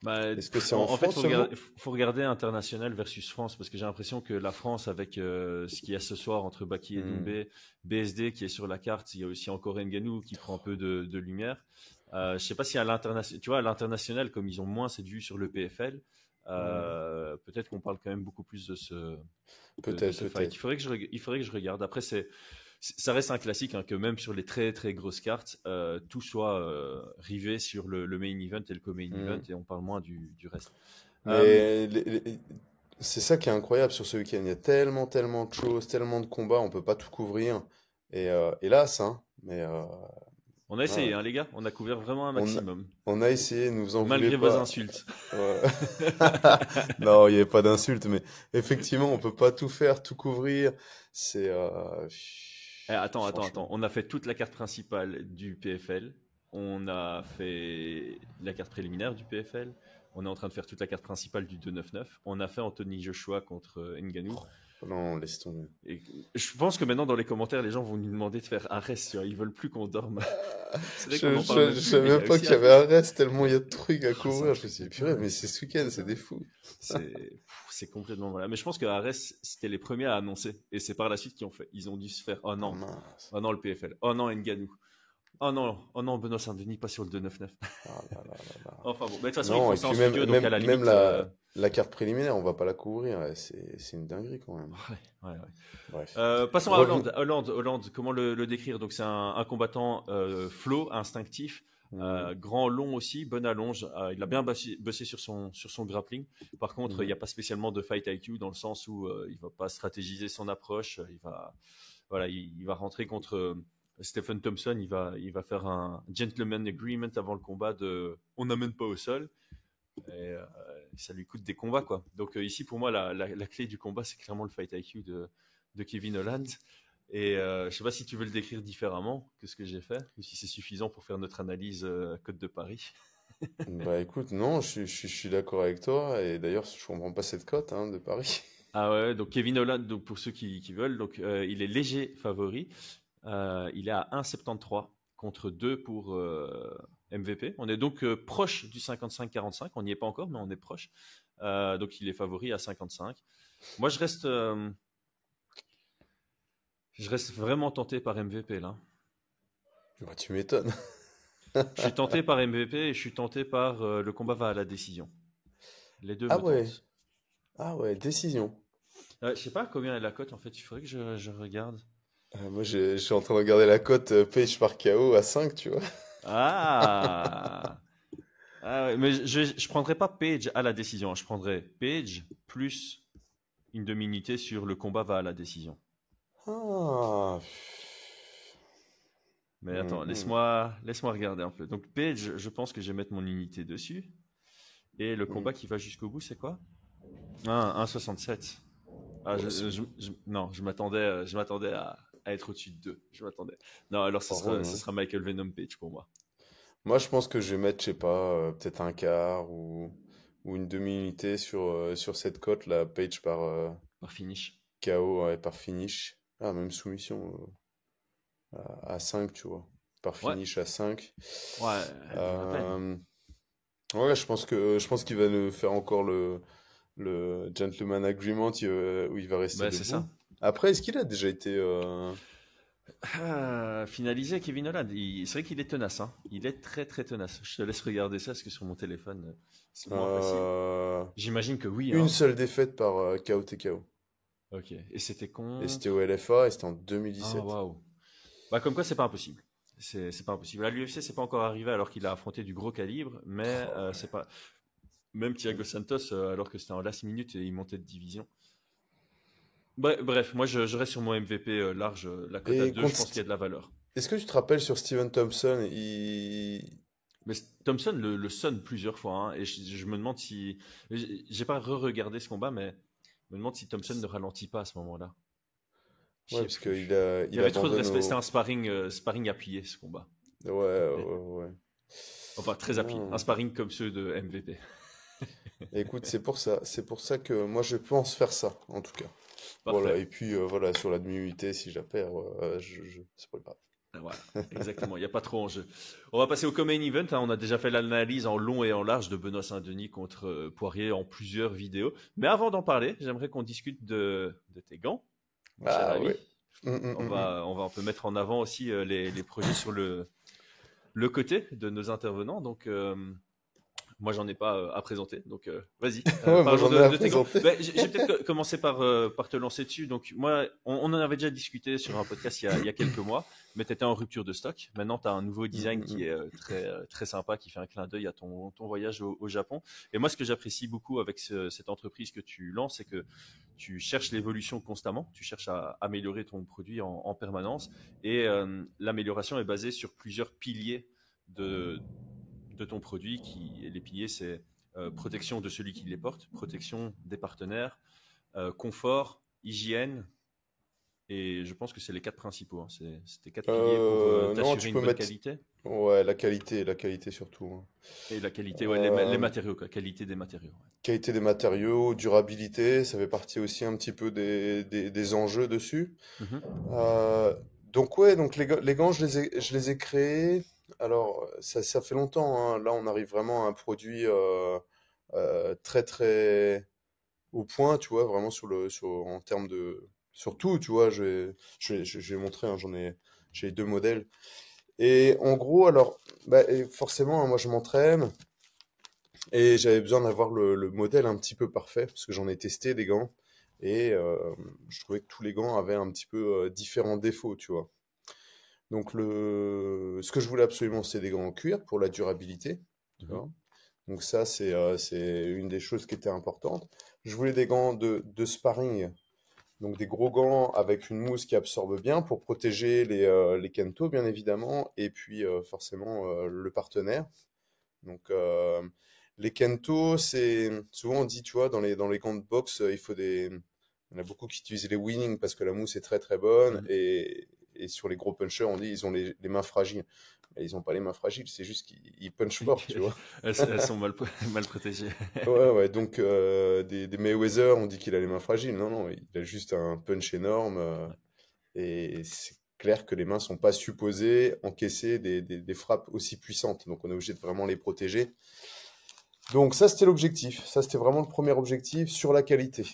Speaker 1: Bah,
Speaker 2: Est-ce que c'est en
Speaker 1: en fait,
Speaker 2: France seulement?
Speaker 1: faut regarder international versus France parce que j'ai l'impression que la France, avec ce qu'il y a ce soir entre Baki et
Speaker 2: Hmm,
Speaker 1: Doumbé, BSD qui est sur la carte, il y a aussi encore Ngannou qui prend un peu de lumière. Je sais pas si à l'international, tu vois, à l'international, comme ils ont moins cette vue sur le PFL,
Speaker 2: ouais,
Speaker 1: peut-être qu'on parle quand même beaucoup plus de
Speaker 2: peut-être,
Speaker 1: ce fight.
Speaker 2: peut-être.
Speaker 1: Il faudrait que je regarde. Après, ça reste un classique hein, que même sur les très très grosses cartes, tout soit rivé sur le main event et le co-main event
Speaker 2: Hmm.
Speaker 1: et on parle moins du reste. Euh,
Speaker 2: Mais c'est ça qui est incroyable sur ce week-end. Il y a tellement, tellement de choses, tellement de combats, on peut pas tout couvrir. Et hélas, hein, mais
Speaker 1: on a
Speaker 2: ouais,
Speaker 1: essayé, hein, les gars, on a couvert vraiment un
Speaker 2: on, a-
Speaker 1: maximum,
Speaker 2: on a essayé, ne vous en voulez
Speaker 1: malgré vos
Speaker 2: pas.
Speaker 1: insultes.
Speaker 2: Ouais. Non, il n'y avait pas d'insulte, mais effectivement, on peut pas tout faire, tout couvrir. C'est
Speaker 1: Attends.
Speaker 2: franchement.
Speaker 1: On a fait toute la carte principale du PFL. On a fait la carte préliminaire du PFL. On est en train de faire toute la carte principale du 299. On a fait Anthony Joshua contre Ngannou.
Speaker 2: Oh, non, laisse tomber.
Speaker 1: Et je pense que maintenant, dans les commentaires, les gens vont nous demander de faire Arès. Tu vois. Ils veulent plus qu'on dorme. C'est vrai qu'on
Speaker 2: Je,
Speaker 1: n'en parle
Speaker 2: je,
Speaker 1: même
Speaker 2: je
Speaker 1: plus,
Speaker 2: savais
Speaker 1: mais il y
Speaker 2: même
Speaker 1: a
Speaker 2: pas
Speaker 1: aussi
Speaker 2: qu'il y
Speaker 1: un
Speaker 2: avait
Speaker 1: truc.
Speaker 2: un reste, tellement il y a de trucs à
Speaker 1: C'est un
Speaker 2: couvrir. Je me
Speaker 1: truc
Speaker 2: suis
Speaker 1: de
Speaker 2: dit, purée, mais
Speaker 1: dingue.
Speaker 2: c'est ce week-end, c'est des fous.
Speaker 1: C'est complètement voilà. Mais je pense que Arès, c'était les premiers à annoncer. Et c'est par la suite qu'ils ont fait. Ils ont dû se faire
Speaker 2: Ah mince.
Speaker 1: oh non, le PFL. Oh non, Ngannou. Oh non, Benoît Saint-Denis, pas sur le 299.
Speaker 2: Ah là là là là.
Speaker 1: Enfin bon, mais de toute façon, ils
Speaker 2: Non,
Speaker 1: font
Speaker 2: et
Speaker 1: ça
Speaker 2: puis
Speaker 1: en
Speaker 2: même,
Speaker 1: studio, donc à
Speaker 2: même,
Speaker 1: la
Speaker 2: même
Speaker 1: limite.
Speaker 2: la carte préliminaire, on va pas la couvrir. Ouais, c'est une dinguerie quand même.
Speaker 1: Ouais.
Speaker 2: Bref.
Speaker 1: Passons à
Speaker 2: Revenons.
Speaker 1: Hollande, comment le décrire? Donc c'est un combattant flow, instinctif,
Speaker 2: Hmm,
Speaker 1: grand, long aussi, bonne allonge. Il a bien bossé sur son grappling. Par contre, il n'y
Speaker 2: mhm,
Speaker 1: a pas spécialement de fight IQ dans le sens où il va pas stratégiser son approche. Il va rentrer contre Stephen Thompson. Il va faire un gentleman agreement avant le combat de on n'amène pas au sol. Et ça lui coûte des combats, quoi. Donc ici, pour moi, la clé du combat, c'est clairement le fight IQ de Kevin Holland. Et je sais pas si tu veux le décrire différemment que ce que j'ai fait, ou si c'est suffisant pour faire notre analyse Côte de Paris.
Speaker 2: Bah écoute, non, je suis d'accord avec toi. Et d'ailleurs, je comprends pas cette cote de Paris.
Speaker 1: Ah ouais, donc Kevin Holland, donc pour ceux qui veulent, donc il est léger favori. Il est à 1,73 contre 2 pour MVP. On est donc proche du 55-45. On n'y est pas encore, mais on est proche. Donc il est favori à 55. Moi, je reste vraiment tenté par MVP là.
Speaker 2: Bah, tu m'étonnes.
Speaker 1: Je suis tenté par MVP et je suis tenté par le combat va à la décision. Les deux
Speaker 2: Ah
Speaker 1: me
Speaker 2: ouais,
Speaker 1: tentent.
Speaker 2: ah ouais, décision.
Speaker 1: Je sais pas combien est la cote en fait. Il faudrait que je regarde.
Speaker 2: Moi, je suis en train de regarder la cote Page par KO à 5, tu vois.
Speaker 1: Ah! Ah ouais, mais je prendrais pas Page à la décision. Je prendrais Page plus une demi-unité sur le combat va à la décision.
Speaker 2: Ah.
Speaker 1: Mais attends,
Speaker 2: Mhm,
Speaker 1: laisse-moi regarder un peu. Donc Page, je pense que je vais mettre mon unité dessus. Et le
Speaker 2: mhm.
Speaker 1: combat qui va jusqu'au bout, c'est quoi? Ah, 1,67. Ah,
Speaker 2: Ouais, c'est
Speaker 1: non, je m'attendais à être au-dessus de 2. Je m'attendais. Non, alors
Speaker 2: pas drôle,
Speaker 1: ce
Speaker 2: ouais.
Speaker 1: sera Michael Venom Page pour moi.
Speaker 2: Moi, je pense que je vais mettre, je sais pas, peut-être un quart ou une demi-unité sur cette cote, là, Page par
Speaker 1: Par finish.
Speaker 2: KO, ouais, par finish. Ah, même soumission à 5, tu vois. Par
Speaker 1: Ouais,
Speaker 2: finish à 5.
Speaker 1: ouais, elle vaut la peine.
Speaker 2: Euh, ouais, je pense qu'il va nous faire encore le gentleman agreement où il va rester
Speaker 1: Bah, c'est
Speaker 2: debout.
Speaker 1: ça.
Speaker 2: Après, est-ce qu'il a déjà été
Speaker 1: Finalisé, Kevin Holland. C'est vrai qu'il est tenace, hein. Il est très très tenace. Je te laisse regarder ça parce que sur mon téléphone, c'est moins facile.
Speaker 2: euh,
Speaker 1: J'imagine que oui,
Speaker 2: une
Speaker 1: hein.
Speaker 2: seule défaite par KO TKO?
Speaker 1: Ok. Et c'était
Speaker 2: Et c'était
Speaker 1: contre.
Speaker 2: au LFA et c'était en
Speaker 1: Ah,
Speaker 2: 2017.
Speaker 1: waouh. Bah, comme quoi, c'est pas impossible. C'est pas impossible. À l'UFC, c'est pas encore arrivé alors qu'il a affronté du gros calibre, mais
Speaker 2: Oh,
Speaker 1: c'est pas. Même Thiago Santos, alors que c'était en last minute et il montait de division. Bref, moi je reste sur mon MVP large. La cote à
Speaker 2: et
Speaker 1: 2, je pense qu'il y a de la valeur.
Speaker 2: est-ce que tu te rappelles sur Steven Thompson,
Speaker 1: Mais Thompson le sonne plusieurs fois, hein, et je me demande si. J'ai pas re-regardé ce combat, mais je me demande si Thompson ne ralentit pas à ce moment-là. Je
Speaker 2: ouais,
Speaker 1: sais
Speaker 2: parce qu'il
Speaker 1: plus. Il y
Speaker 2: il
Speaker 1: avait trop de
Speaker 2: abandonne
Speaker 1: respect. C'était
Speaker 2: au.
Speaker 1: un sparring appuyé, ce combat.
Speaker 2: Ouais, ouais, ouais.
Speaker 1: Enfin, très appuyé. Un
Speaker 2: Non.
Speaker 1: sparring comme ceux de MVP.
Speaker 2: Écoute, c'est pour ça que moi je pense faire ça, en tout cas. Voilà,
Speaker 1: Parfait.
Speaker 2: et puis voilà, sur la demi-unité, si je la perds, c'est pas grave.
Speaker 1: Voilà, exactement. Il n'y a pas trop en jeu. On va passer au co-main event, hein. On a déjà fait l'analyse en long et en large de Benoît Saint-Denis contre Poirier en plusieurs vidéos. Mais avant d'en parler, j'aimerais qu'on discute de tes gants, mon cher
Speaker 2: Ah
Speaker 1: ami.
Speaker 2: ouais. Hum, hum, hum, hum.
Speaker 1: On va un peu mettre en avant aussi les projets sur le côté de nos intervenants. Donc, moi, j'en ai pas à présenter, donc vas-y,
Speaker 2: Ouais, moi
Speaker 1: parlons
Speaker 2: j'en ai à
Speaker 1: de tes gants.
Speaker 2: présenter.
Speaker 1: Ben, j'ai peut-être commencer par te lancer dessus. Donc moi, on en avait déjà discuté sur un podcast il y a quelques mois, mais tu étais en rupture de stock. Maintenant, tu as un nouveau
Speaker 2: Hum,
Speaker 1: design
Speaker 2: hum,
Speaker 1: qui
Speaker 2: hum.
Speaker 1: est très sympa, qui fait un clin d'œil à ton voyage au Japon. Et moi, ce que j'apprécie beaucoup avec cette entreprise que tu lances, c'est que tu cherches l'évolution constamment, tu cherches à améliorer ton produit en permanence. Et l'amélioration est basée sur plusieurs piliers de, de ton produit. Les piliers, c'est protection de celui qui les porte, protection des partenaires, confort, hygiène, et je pense que c'est les quatre principaux, hein. C'était quatre piliers pour
Speaker 2: Non,
Speaker 1: t'assurer
Speaker 2: tu
Speaker 1: une
Speaker 2: peux
Speaker 1: bonne
Speaker 2: mettre.
Speaker 1: qualité.
Speaker 2: Ouais, la qualité surtout, hein.
Speaker 1: Et la qualité, ouais, les
Speaker 2: Euh,
Speaker 1: matériaux, quoi, qualité des matériaux.
Speaker 2: Qualité des matériaux, durabilité, ça fait partie aussi un petit peu des enjeux dessus.
Speaker 1: Ouais. Mhm.
Speaker 2: Donc ouais, donc les gants, je les ai créés. Alors, ça fait longtemps, hein. Là, on arrive vraiment à un produit très très au point, tu vois, vraiment en termes sur tout, tu vois. Je vais montrer, hein, j'ai 2 modèles. Et en gros, alors, bah, et forcément, hein, moi, je m'entraîne et j'avais besoin d'avoir le modèle un petit peu parfait parce que j'en ai testé des gants et je trouvais que tous les gants avaient un petit peu différents défauts, tu vois. Donc ce que je voulais absolument, c'est des gants en cuir pour la durabilité, tu
Speaker 1: Mhm.
Speaker 2: vois. Donc ça, c'est une des choses qui était importante. Je voulais des gants de sparring, donc des gros gants avec une mousse qui absorbe bien pour protéger les kento, bien évidemment, et puis forcément le partenaire. Donc les kento, c'est souvent on dit, tu vois, dans les gants de boxe, il y en a beaucoup qui utilisent les winning parce que la mousse est très très bonne
Speaker 1: Mhm.
Speaker 2: et sur les gros punchers, on dit ils ont les mains fragiles. Mais ils n'ont pas les mains fragiles, c'est juste qu'ils punchent fort, tu vois.
Speaker 1: Elles sont mal protégées.
Speaker 2: Ouais. Donc, des Mayweather, on dit qu'il a les main fragiles. Non, il a juste un punch énorme. Et c'est clair que les mains sont pas supposées encaisser des frappes aussi puissantes. Donc, on est obligé de vraiment les protéger. Donc, ça, c'était l'objectif. Ça, c'était vraiment le premier objectif sur la qualité.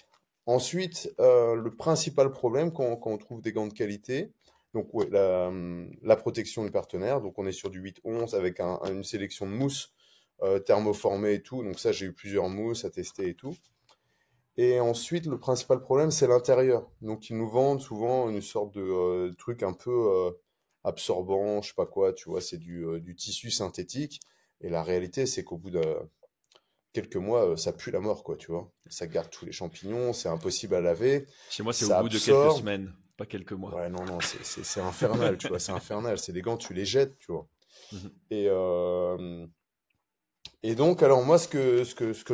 Speaker 2: Ensuite, le principal problème quand on trouve des gants de qualité, donc ouais, la protection du partenaire. Donc, on est sur du 8-11 avec une sélection de mousses thermoformées et tout. Donc, ça, j'ai eu plusieurs mousses à tester et tout. Et ensuite, le principal problème, c'est l'intérieur. Donc, ils nous vendent souvent une sorte de truc un peu absorbant, je sais pas quoi, tu vois, c'est du tissu synthétique. Et la réalité, c'est qu'au bout de quelques mois, ça pue la mort, quoi, tu vois. Ça garde tous les champignons, c'est impossible à laver,
Speaker 1: Chez moi, c'est au
Speaker 2: ça
Speaker 1: bout de quelques
Speaker 2: absorbe.
Speaker 1: semaines, pas quelques mois.
Speaker 2: Ouais, non, c'est infernal, tu vois, c'est infernal. C'est des gants, tu les jettes, tu vois.
Speaker 1: Mhm.
Speaker 2: Et, euh, et donc, alors moi, ce que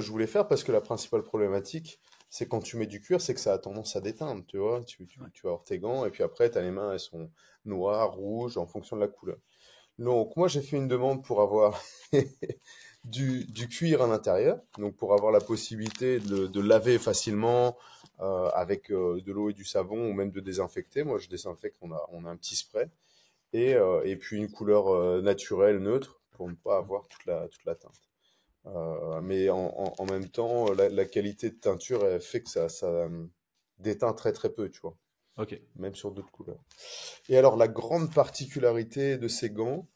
Speaker 2: je voulais faire, parce que la principale problématique, c'est quand tu mets du cuir, c'est que ça a tendance à déteindre, tu vois. Tu vas avoir tes gants, et puis après, tu as les mains, elles sont noires, rouges, en fonction de la couleur. Donc, moi, j'ai fait une demande pour avoir du cuir à l'intérieur, donc pour avoir la possibilité de laver facilement avec de l'eau et du savon, ou même de désinfecter. Moi, je désinfecte, on a un petit spray, et puis une couleur naturelle, neutre, pour ne pas avoir toute la teinte. Mais en même temps, la qualité de teinture elle fait que ça déteint très très peu, tu vois,
Speaker 1: Ok.
Speaker 2: même sur d'autres couleurs. Et alors, la grande particularité de ces gants,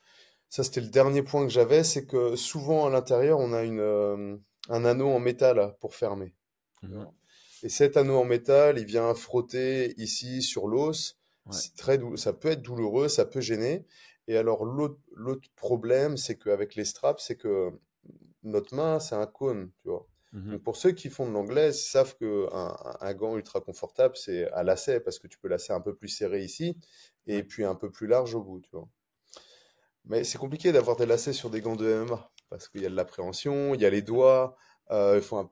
Speaker 2: ça c'était le dernier point que j'avais, c'est que souvent à l'intérieur, on a un anneau en métal pour fermer.
Speaker 1: Mhm.
Speaker 2: Et cet anneau en métal, il vient frotter ici sur l'os.
Speaker 1: Ouais.
Speaker 2: Ça peut être douloureux, ça peut gêner. Et alors, l'autre problème, c'est qu'avec les straps, c'est que notre main, c'est un cône, tu vois.
Speaker 1: Mhm.
Speaker 2: Donc pour ceux qui font de l'anglaise, ils savent qu'un gant ultra confortable, c'est à lacet, parce que tu peux lasser un peu plus serré ici, et
Speaker 1: Ouais.
Speaker 2: puis un peu plus large au bout, tu vois. Mais c'est compliqué d'avoir des lacets sur des gants de MMA, parce qu'il y a de l'appréhension, il y a les doigts, il faut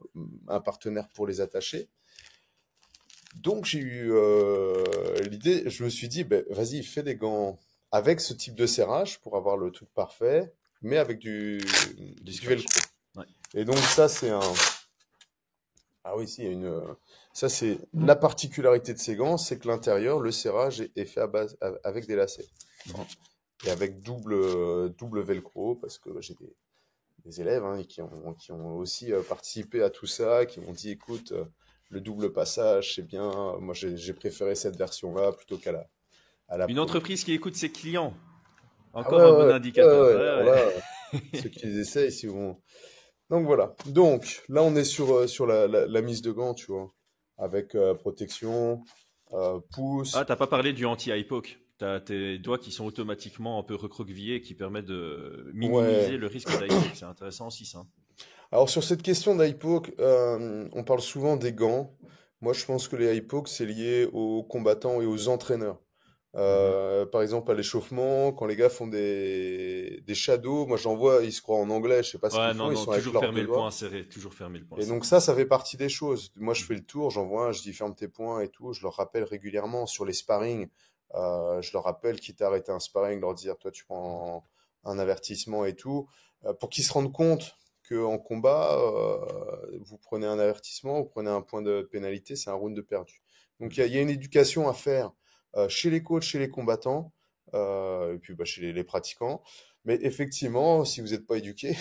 Speaker 2: un partenaire pour les attacher. Donc j'ai eu l'idée, je me suis dit, ben, vas-y, fais des gants avec ce type de serrage pour avoir le truc parfait, mais avec
Speaker 1: Du
Speaker 2: du
Speaker 1: scratch.
Speaker 2: velcro.
Speaker 1: Ouais.
Speaker 2: Et donc ça, c'est un... Ah oui, si, il y a une... Ça, c'est la particularité de ces gants, c'est que l'intérieur, le serrage est fait avec des lacets.
Speaker 1: Mhm.
Speaker 2: Et avec double velcro, parce que j'ai des élèves hein, qui ont aussi participé à tout ça, qui m'ont dit, écoute, le double passage, c'est bien. Moi, j'ai préféré cette version-là plutôt à la
Speaker 1: Une
Speaker 2: première.
Speaker 1: entreprise qui écoute ses clients.
Speaker 2: Ah
Speaker 1: Encore
Speaker 2: ouais,
Speaker 1: un
Speaker 2: ouais,
Speaker 1: bon
Speaker 2: ouais,
Speaker 1: indicateur.
Speaker 2: ouais. Alors
Speaker 1: Ouais,
Speaker 2: là,
Speaker 1: ouais.
Speaker 2: ceux qui les essayent, si vont... Donc voilà. Donc là, on est sur la mise de gants, tu vois, avec protection,
Speaker 1: Ah,
Speaker 2: pouce.
Speaker 1: t'as pas parlé du anti-eye poke. T'as tes doigts qui sont automatiquement un peu recroquevillés qui permettent de
Speaker 2: Ouais.
Speaker 1: minimiser le risque d'eye poke. C'est intéressant aussi, ça.
Speaker 2: Alors sur cette question d'IPOC, on parle souvent des gants. Moi, je pense que les IPOC, c'est lié aux combattants et aux entraîneurs.
Speaker 1: Mhm.
Speaker 2: Par exemple, à l'échauffement, quand les gars font des shadows, moi j'en vois, ils se croient en anglais, je sais pas ce qu'ils
Speaker 1: Ouais,
Speaker 2: font, ils
Speaker 1: non,
Speaker 2: sont avec
Speaker 1: toujours
Speaker 2: leurs
Speaker 1: fermer
Speaker 2: deux
Speaker 1: le poing
Speaker 2: doigts.
Speaker 1: serré. Toujours fermer le poing
Speaker 2: Et donc
Speaker 1: serré.
Speaker 2: ça fait partie des choses. Moi, je fais
Speaker 1: Mhm.
Speaker 2: le tour, j'en vois un, je dis ferme tes poings et tout. Je leur rappelle régulièrement sur les sparring. Je leur rappelle, quitte à arrêter un sparring, leur dire, toi, tu prends un avertissement et tout, pour qu'ils se rendent compte qu'en combat, vous prenez un avertissement, vous prenez un point de pénalité, c'est un round de perdu. Donc il y a une éducation à faire chez les coachs, chez les combattants, et puis bah, chez les pratiquants. Mais effectivement, si vous n'êtes pas éduqué,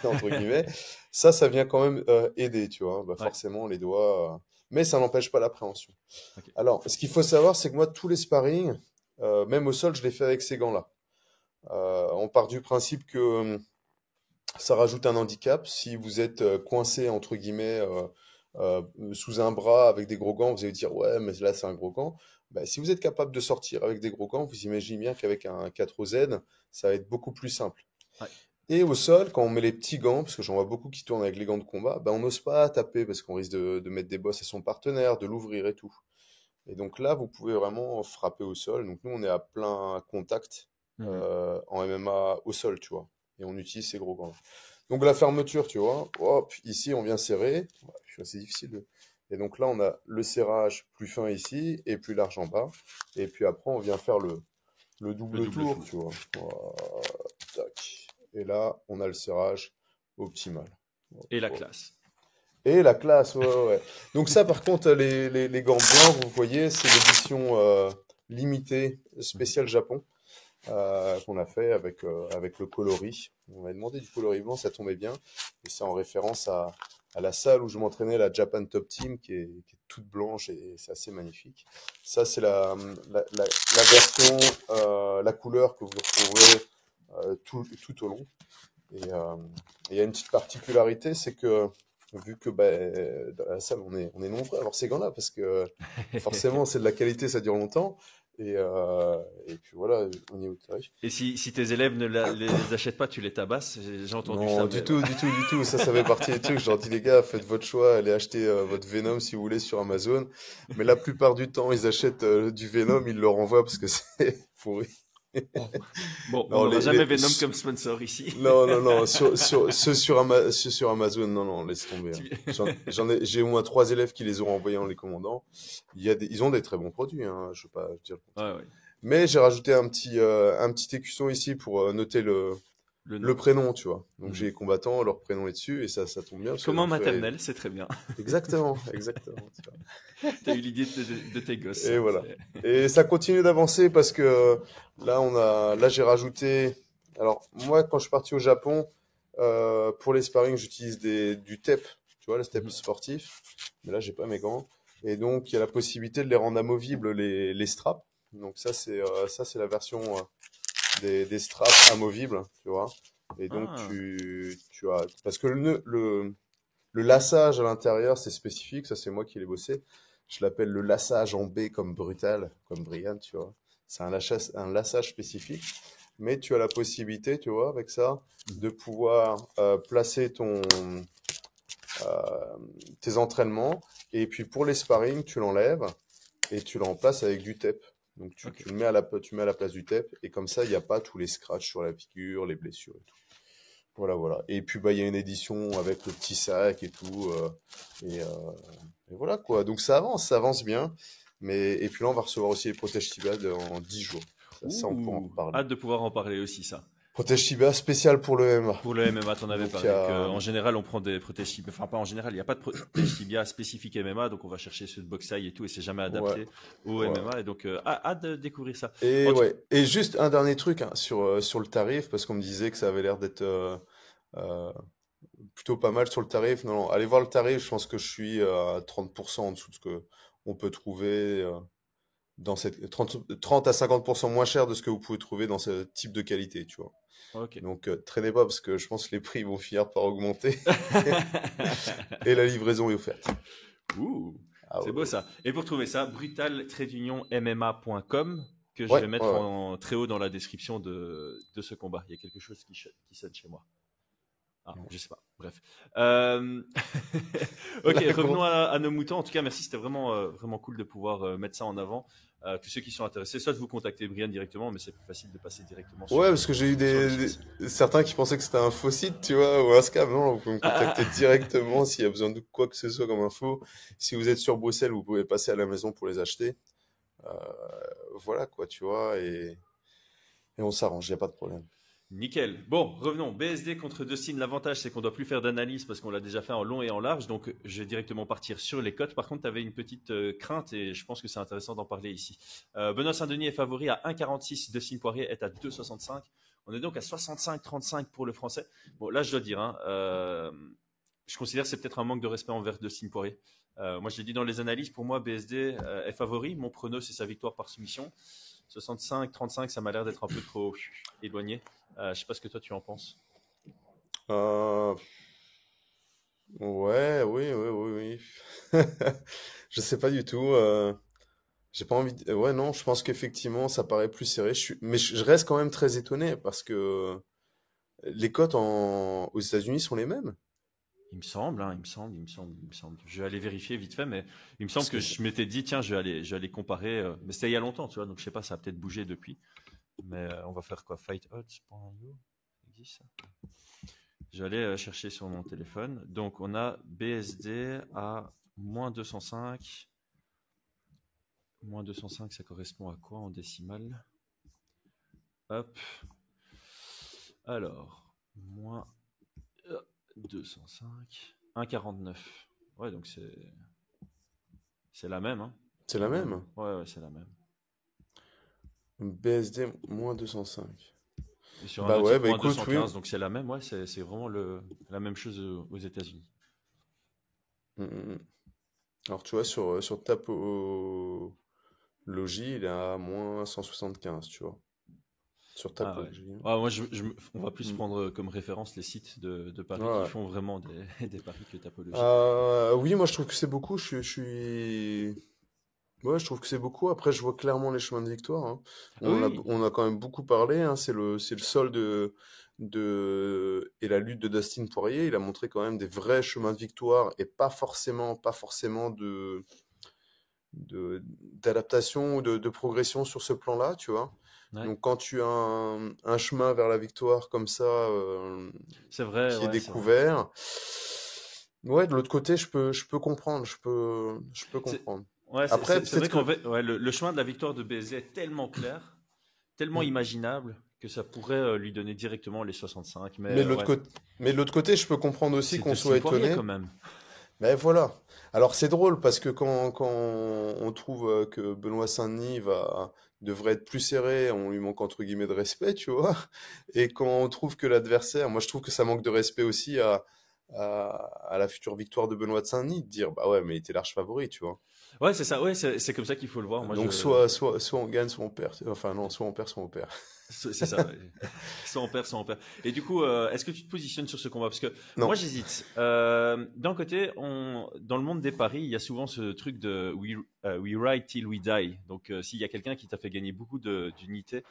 Speaker 2: entre guillemets, ça vient quand même aider, tu vois. Bah,
Speaker 1: Ouais,
Speaker 2: forcément, les doigts. Mais ça n'empêche pas l'appréhension.
Speaker 1: ok.
Speaker 2: Alors, ce qu'il faut savoir, c'est que moi, tous les sparring, même au sol, je les fais avec ces gants-là. On part du principe que ça rajoute un handicap. Si vous êtes coincé, entre guillemets, sous un bras avec des gros gants, vous allez dire, ouais, mais là, c'est un gros gant. Bah, si vous êtes capable de sortir avec des gros gants, vous imaginez bien qu'avec un 4Z, ça va être beaucoup plus simple.
Speaker 1: Ouais.
Speaker 2: Et au sol, quand on met les petits gants, parce que j'en vois beaucoup qui tournent avec les gants de combat, ben on n'ose pas taper parce qu'on risque de mettre des bosses à son partenaire, de l'ouvrir et tout. Et donc là, vous pouvez vraiment frapper au sol. Donc nous, on est à plein contact
Speaker 1: Mhm.
Speaker 2: en MMA au sol, tu vois. Et on utilise ces gros gants. Donc la fermeture, tu vois, hop, ici, on vient serrer. Ouais, c'est assez difficile. Et donc là, on a le serrage plus fin ici et plus large en bas. Et puis après, on vient faire le
Speaker 1: Le
Speaker 2: double
Speaker 1: double
Speaker 2: tour,
Speaker 1: tour.
Speaker 2: tu vois. Voilà, tac. Et là, on a le serrage optimal.
Speaker 1: Et la
Speaker 2: Voilà.
Speaker 1: classe.
Speaker 2: Et la classe, ouais, ouais, ouais. Donc ça, par contre, les gants blancs, vous voyez, c'est l'édition limitée spéciale Japon qu'on a fait avec le coloris. On m'a demandé du coloris blanc, ça tombait bien. Et c'est en référence à la salle où je m'entraînais, la Japan Top Team, qui est toute blanche et c'est assez magnifique. Ça, c'est la version, la couleur que vous retrouverez tout au long. Et il y a une petite particularité, c'est que vu que dans la salle on est nombreux à avoir ces gants-là parce que forcément c'est de la qualité, ça dure longtemps. Et puis voilà, au niveau de tarif.
Speaker 1: Et si tes élèves les achètent pas, tu les tabasses. J'ai entendu
Speaker 2: Non,
Speaker 1: ça,
Speaker 2: du
Speaker 1: mais
Speaker 2: tout, du tout, du tout. Ça fait partie des trucs. Je leur dis, les gars, faites votre choix, allez acheter votre Venom si vous voulez sur Amazon. Mais la plupart du temps, ils achètent du Venom, ils le renvoient parce que c'est pourri.
Speaker 1: bon, on
Speaker 2: Non,
Speaker 1: n'aura jamais Venom comme sponsor ici.
Speaker 2: non, non, non, ceux sur Amazon, non, non, laisse tomber. Hein.
Speaker 1: Tu-
Speaker 2: J'ai au moins 3 élèves qui les ont envoyés en les commandant. Ils ont des très bons produits, hein, je veux pas dire le
Speaker 1: Ouais,
Speaker 2: contraire.
Speaker 1: ouais.
Speaker 2: Mais j'ai rajouté un petit écusson ici pour noter
Speaker 1: Le
Speaker 2: le
Speaker 1: nom.
Speaker 2: prénom, tu vois. Donc
Speaker 1: Mhm.
Speaker 2: j'ai les combattants, leur prénom est dessus, et ça tombe bien. Parce que
Speaker 1: Comme en
Speaker 2: donc,
Speaker 1: maternelle, c'est très bien.
Speaker 2: exactement, exactement. Tu vois.
Speaker 1: T'as eu l'idée de tes gosses.
Speaker 2: Et
Speaker 1: Hein,
Speaker 2: voilà. Et ça continue d'avancer parce que là j'ai rajouté. Alors moi, quand je suis parti au Japon pour les sparring, j'utilise du TEP, tu vois, le TEP
Speaker 1: Mhm.
Speaker 2: sportif. Mais là, j'ai pas mes gants. Et donc, il y a la possibilité de les rendre amovibles les straps. Donc ça c'est la version des straps amovibles, tu vois. Et donc
Speaker 1: Ah,
Speaker 2: tu as parce que le lassage à l'intérieur, c'est spécifique, ça c'est moi qui l'ai bossé. Je l'appelle le lassage en B comme brutal, comme Brian, tu vois. C'est un lassage spécifique, mais tu as la possibilité, tu vois, avec ça, de pouvoir placer tes entraînements. Et puis pour les sparring, tu l'enlèves et tu le remplaces avec du TEP. Donc
Speaker 1: ok.
Speaker 2: tu le mets tu mets à la place du TEP et comme ça, il n'y a pas tous les scratchs sur la figure, les blessures et tout. Voilà, voilà. Et puis, bah, il y a une édition avec le petit sac et tout. Et, euh, et voilà, quoi. Donc, ça avance bien. Et puis là, on va recevoir aussi les protèges tibia en 10 jours. Ça, on pourra en
Speaker 1: Ouh,
Speaker 2: reparler.
Speaker 1: hâte de pouvoir en parler aussi, ça.
Speaker 2: Protège tibia spécial pour le MMA.
Speaker 1: Pour le MMA, t'en avais
Speaker 2: Donc,
Speaker 1: parlé qu'en général, on prend des protèges tibia. Enfin, pas en général, il n'y a pas de protège tibia spécifique MMA, donc on va chercher ceux de boxe-taille et tout, et c'est jamais
Speaker 2: ouais,
Speaker 1: adapté au
Speaker 2: ouais.
Speaker 1: MMA. Et donc, hâte de découvrir ça.
Speaker 2: Et
Speaker 1: En tout-
Speaker 2: ouais. Et juste un dernier truc hein, sur le tarif, parce qu'on me disait que ça avait l'air d'être euh, plutôt pas mal sur le tarif. Non, non, allez voir le tarif. Je pense que je suis à 30% en dessous de ce que on peut trouver. Dans cette 30 à 50% moins cher de ce que vous pouvez trouver dans ce type de qualité, tu vois.
Speaker 1: Ok.
Speaker 2: Donc traînez pas parce que je pense que les prix vont finir par augmenter et la livraison est offerte.
Speaker 1: Ouh,
Speaker 2: Ah
Speaker 1: c'est
Speaker 2: ouais,
Speaker 1: beau
Speaker 2: ouais.
Speaker 1: ça. Et pour trouver ça, brutal-mma.com, que je
Speaker 2: Ouais,
Speaker 1: vais
Speaker 2: ouais,
Speaker 1: mettre
Speaker 2: ouais.
Speaker 1: en très haut dans la description de ce combat. Il y a quelque chose qui sonne chez moi. Ah, je sais pas. Bref. Euh, Ok,
Speaker 2: La
Speaker 1: revenons
Speaker 2: con-
Speaker 1: à nos moutons. En tout cas, merci. C'était vraiment, vraiment cool de pouvoir mettre ça en avant. Tous ceux qui sont intéressés, soit de vous contacter Brian directement, mais c'est plus facile de passer directement
Speaker 2: Ouais, parce que j'ai eu
Speaker 1: sur le site.
Speaker 2: certains qui pensaient que c'était un faux site, tu vois, ou un scam. Non, vous pouvez me
Speaker 1: Ah, ah,
Speaker 2: contacter
Speaker 1: ah.
Speaker 2: directement s'il y a besoin de quoi que ce soit comme info. Si vous êtes sur Bruxelles, vous pouvez passer à la maison pour les acheter. Euh, voilà quoi, tu vois, et on s'arrange, il n'y a pas de problème.
Speaker 1: Nickel. Bon, revenons. BSD contre Dustin. L'avantage, c'est qu'on doit plus faire d'analyse parce qu'on l'a déjà fait en long et en large. Donc, je vais directement partir sur les cotes. Par contre, tu avais une petite crainte et je pense que c'est intéressant d'en parler ici. Benoît Saint-Denis est favori à 1,46. Dustin Poirier est à 2,65. On est donc à 65-35 pour le français. Bon, là, je dois dire, hein, je considère que c'est peut-être un manque de respect envers Dustin Poirier. Moi, je l'ai dit dans les analyses. Pour moi, BSD est favori. Mon prono, c'est sa victoire par soumission. 65-35, ça m'a l'air d'être un peu trop éloigné. Je sais pas ce que toi tu en penses.
Speaker 2: Euh, ouais, oui, oui, oui, oui. Je sais pas du tout. J'ai pas envie ouais, non, je pense qu'effectivement, ça paraît plus serré. Mais je reste quand même très étonné parce que les cotes aux États-Unis sont les mêmes.
Speaker 1: Il me semble, hein, il me semble. Je vais aller vérifier vite fait, mais il me semble
Speaker 2: Parce
Speaker 1: que
Speaker 2: que
Speaker 1: je m'étais dit, tiens, je vais aller comparer. Mais c'était il y a longtemps, tu vois, donc je sais pas, ça a peut-être bougé depuis. Mais on va faire quoi? Fightodds.io? Ça existe, ça. Je vais aller chercher sur mon téléphone. Donc on a BSD à moins 205. Moins 205, ça correspond à quoi en décimale? Hop. Alors, moins 205, 1,49. Ouais, donc c'est la même, hein.
Speaker 2: C'est la même?
Speaker 1: Ouais, c'est la même.
Speaker 2: BSD moins 205.
Speaker 1: Et sur un
Speaker 2: Bah
Speaker 1: autre
Speaker 2: ouais,
Speaker 1: site,
Speaker 2: bah
Speaker 1: moins
Speaker 2: écoute, oui.
Speaker 1: 215, donc c'est la même, ouais, c'est vraiment la même chose aux États-Unis.
Speaker 2: Mm, mm, mm. Alors tu vois, sur Tapologie, il est à moins 175, tu vois. Sur
Speaker 1: Ah ouais.
Speaker 2: Tapologie, hein.
Speaker 1: Ouais, moi, on va plus
Speaker 2: Mm.
Speaker 1: prendre comme référence les sites de Paris qui
Speaker 2: Ouais.
Speaker 1: font vraiment des paris que Tapologie.
Speaker 2: Oui, moi je trouve que c'est beaucoup. Ouais, je trouve que c'est beaucoup. Après, je vois clairement les chemins de victoire, hein.
Speaker 1: Ah oui,
Speaker 2: On a quand même beaucoup parlé, hein. C'est le sol et la lutte de Dustin Poirier. Il a montré quand même des vrais chemins de victoire et pas forcément d'adaptation ou de progression sur ce plan-là, tu vois.
Speaker 1: ouais.
Speaker 2: Donc, quand tu as un chemin vers la victoire comme ça,
Speaker 1: C'est vrai,
Speaker 2: qui est
Speaker 1: ouais, c'est vrai.
Speaker 2: découvert, ouais, de l'autre côté, je peux comprendre, je peux
Speaker 1: C'est
Speaker 2: comprendre.
Speaker 1: ouais,
Speaker 2: Après,
Speaker 1: c'est vrai
Speaker 2: peut-être
Speaker 1: qu'en
Speaker 2: que,
Speaker 1: fait, ouais, le chemin de la victoire de BSG est tellement clair, tellement
Speaker 2: hmm,
Speaker 1: imaginable, que ça pourrait lui donner directement les 65. Mais
Speaker 2: mais de l'autre
Speaker 1: ouais,
Speaker 2: côté, mais de l'autre côté, je peux comprendre aussi
Speaker 1: c'est
Speaker 2: qu'on
Speaker 1: Dustin
Speaker 2: soit
Speaker 1: Poirier
Speaker 2: étonné.
Speaker 1: quand même.
Speaker 2: Mais voilà. Alors c'est drôle parce que quand on trouve que Benoît Saint-Denis devrait être plus serré, on lui manque entre guillemets de respect, tu vois. Et quand on trouve que l'adversaire, moi je trouve que ça manque de respect aussi à la future victoire de Benoît de Saint-Denis, de dire bah ouais mais il était large favori, tu vois.
Speaker 1: Ouais, c'est ça, ouais, c'est comme ça qu'il faut le voir. Moi,
Speaker 2: Donc soit on gagne, soit on perd. Enfin non, soit on perd, soit on perd.
Speaker 1: c'est ça, ouais. Soit on perd, soit on perd. Et du coup, est-ce que tu te positionnes sur ce combat? Parce que
Speaker 2: Non.
Speaker 1: moi, j'hésite. D'un côté, dans le monde des paris, il y a souvent ce truc de we ride till we die. Donc, s'il y a quelqu'un qui t'a fait gagner beaucoup d'unités,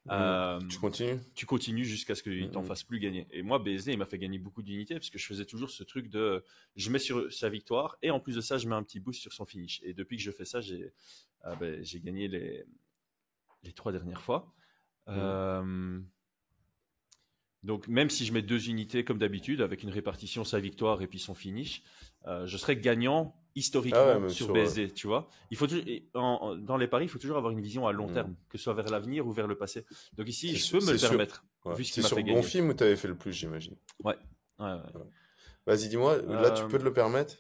Speaker 2: Hmm.
Speaker 1: euh,
Speaker 2: Tu continues?
Speaker 1: tu continues jusqu'à ce qu'il t'en
Speaker 2: Hmm,
Speaker 1: fasse plus gagner. Et moi, BSD, il m'a fait gagner beaucoup d'unités parce que je faisais toujours ce truc de je mets sur sa victoire et en plus de ça, je mets un petit boost sur son finish. Et depuis que je fais ça, j'ai gagné les 3 dernières fois.
Speaker 2: hmm.
Speaker 1: Euh, donc, même si je mets 2 unités comme d'habitude, avec une répartition sa victoire et puis son finish, je serais gagnant
Speaker 2: Ah ouais,
Speaker 1: historiquement
Speaker 2: mais
Speaker 1: sur
Speaker 2: sur.
Speaker 1: BSD, tu vois. Dans les paris, il faut toujours avoir une vision à long
Speaker 2: Hmm.
Speaker 1: terme, que ce soit vers l'avenir ou vers le passé. Donc ici,
Speaker 2: C'est
Speaker 1: je
Speaker 2: su-
Speaker 1: peux me
Speaker 2: c'est
Speaker 1: le
Speaker 2: sûr.
Speaker 1: permettre,
Speaker 2: Ouais.
Speaker 1: vu ce
Speaker 2: C'est
Speaker 1: qu'il m'a
Speaker 2: sur
Speaker 1: fait
Speaker 2: Bon
Speaker 1: gagner.
Speaker 2: Film où tu avais fait le plus, j'imagine.
Speaker 1: Ouais. Ouais, ouais.
Speaker 2: Ouais. Vas-y, dis-moi, là tu
Speaker 1: Euh,
Speaker 2: peux te le permettre?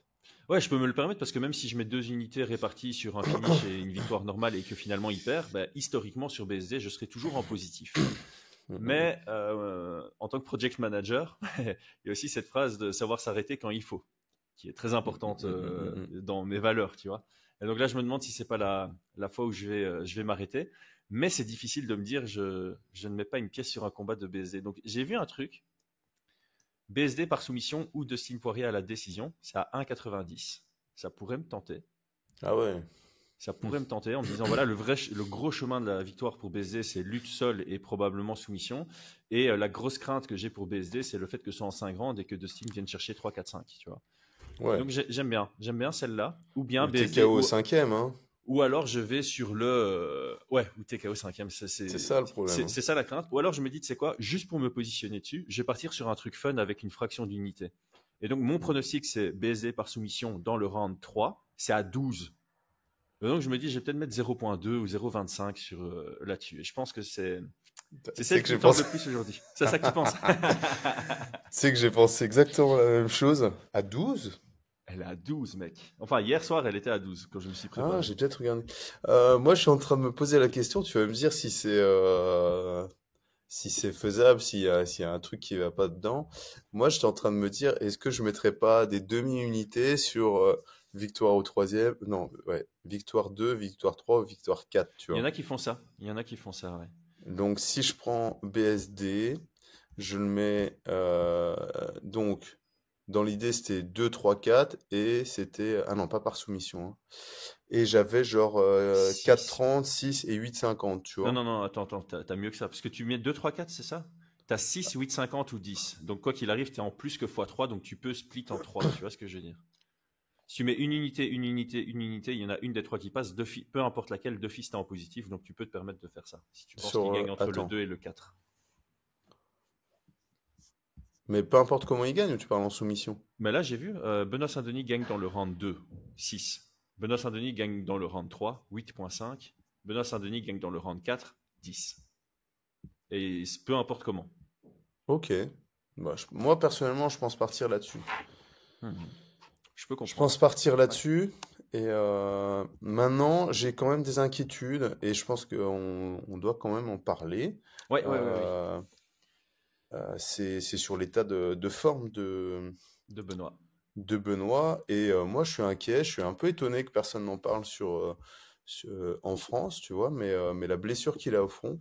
Speaker 1: ouais, je peux me le permettre parce que même si je mets 2 unités réparties sur un finish et une victoire normale et que finalement il perd, bah, historiquement sur BSD, je serai toujours en positif.
Speaker 2: Mhm,
Speaker 1: Mais en tant que project manager, il y a aussi cette phrase de savoir s'arrêter quand il faut, qui est très
Speaker 2: mhm,
Speaker 1: importante
Speaker 2: mhm, mhm, mhm.
Speaker 1: dans mes valeurs, tu vois. Et donc là, je me demande si c'est pas la fois où je vais m'arrêter. Mais c'est difficile de me dire, je ne mets pas une pièce sur un combat de BSD. Donc j'ai vu un truc, BSD par soumission ou Dustin Poirier à la décision, c'est à 1,90. Ça pourrait me tenter.
Speaker 2: Ah ouais.
Speaker 1: Ça pourrait me tenter en me disant voilà, le gros chemin de la victoire pour BSD, c'est lutte seule et probablement soumission. Et la grosse crainte que j'ai pour BSD, c'est le fait que ce soit en 5 rounds et que Dustin vienne chercher 3, 4, 5, tu vois. Et
Speaker 2: Ouais.
Speaker 1: donc j'aime bien celle-là. Ou bien
Speaker 2: Ou
Speaker 1: BSD,
Speaker 2: TKO au cinquième, hein.
Speaker 1: ou alors je vais sur le. Ouais, ou TKO 5e,
Speaker 2: C'est ça le problème, hein.
Speaker 1: c'est ça la crainte. Ou alors je me dis, tu sais quoi, juste pour me positionner dessus, je vais partir sur un truc fun avec une fraction d'unité. Et donc mon pronostic, c'est BSD par soumission dans le round 3, c'est à 12. Et donc je me dis, je vais peut-être mettre 0,2 ou 0,25 sur là-dessus. Et je pense que c'est
Speaker 2: C'est
Speaker 1: celle
Speaker 2: que
Speaker 1: qui
Speaker 2: j'ai
Speaker 1: me tente
Speaker 2: pensé,
Speaker 1: le plus aujourd'hui. C'est ça que tu penses?
Speaker 2: c'est que j'ai pensé exactement la même chose. À 12.
Speaker 1: Elle est à 12, mec. Enfin, hier soir, elle était à 12 quand je me suis
Speaker 2: Ah,
Speaker 1: préparé.
Speaker 2: j'ai peut-être regardé. Moi, je suis en train de me poser la question. Tu vas me dire si c'est faisable, s'il y a un truc qui va pas dedans. Moi, j'étais en train de me dire, est-ce que je mettrais pas des demi-unités sur victoire au troisième? Non, ouais, victoire 2, victoire 3, victoire 4, tu
Speaker 1: Il y en
Speaker 2: vois.
Speaker 1: a qui font ça. Il y en a qui font ça, ouais.
Speaker 2: Donc, si je prends BSD, je le mets donc dans l'idée c'était 2, 3, 4 et c'était ah non pas par soumission, hein. Et j'avais genre 4,
Speaker 1: 6.
Speaker 2: 30, 6 et 8, 50, tu
Speaker 1: Non,
Speaker 2: vois.
Speaker 1: non, non, attends, t'as mieux que ça. Parce que tu mets 2, 3, 4, c'est ça? T'as 6, 8, 50 ou 10. Donc, quoi qu'il arrive, t'es en plus que x3, donc tu peux split en 3. Tu vois ce que je veux dire? Si tu mets une unité, une unité, une unité, il y en a une des 3 qui passe, peu importe laquelle, d'office t'es en positif, donc tu peux te permettre de faire ça. Si tu penses qu'il gagne entre le
Speaker 2: Attends,
Speaker 1: 2 et le 4.
Speaker 2: mais peu importe comment il gagne, ou tu parles en soumission.
Speaker 1: Mais là, j'ai vu, Benoît Saint-Denis gagne dans le round 2, 6. Benoît Saint-Denis gagne dans le round 3, 8,5. Benoît Saint-Denis gagne dans le round 4, 10. et peu importe comment.
Speaker 2: Ok. Bah, moi, personnellement, je pense partir là-dessus.
Speaker 1: Mhm. Je peux
Speaker 2: Je
Speaker 1: comprendre.
Speaker 2: pense partir là-dessus. Et maintenant, j'ai quand même des inquiétudes et je pense qu'on doit quand même en parler.
Speaker 1: Ouais.
Speaker 2: Euh, c'est sur l'état de forme
Speaker 1: De Benoît.
Speaker 2: de Benoît. Et moi, je suis inquiet. Je suis un peu étonné que personne n'en parle en France, tu vois. Mais la blessure qu'il a au front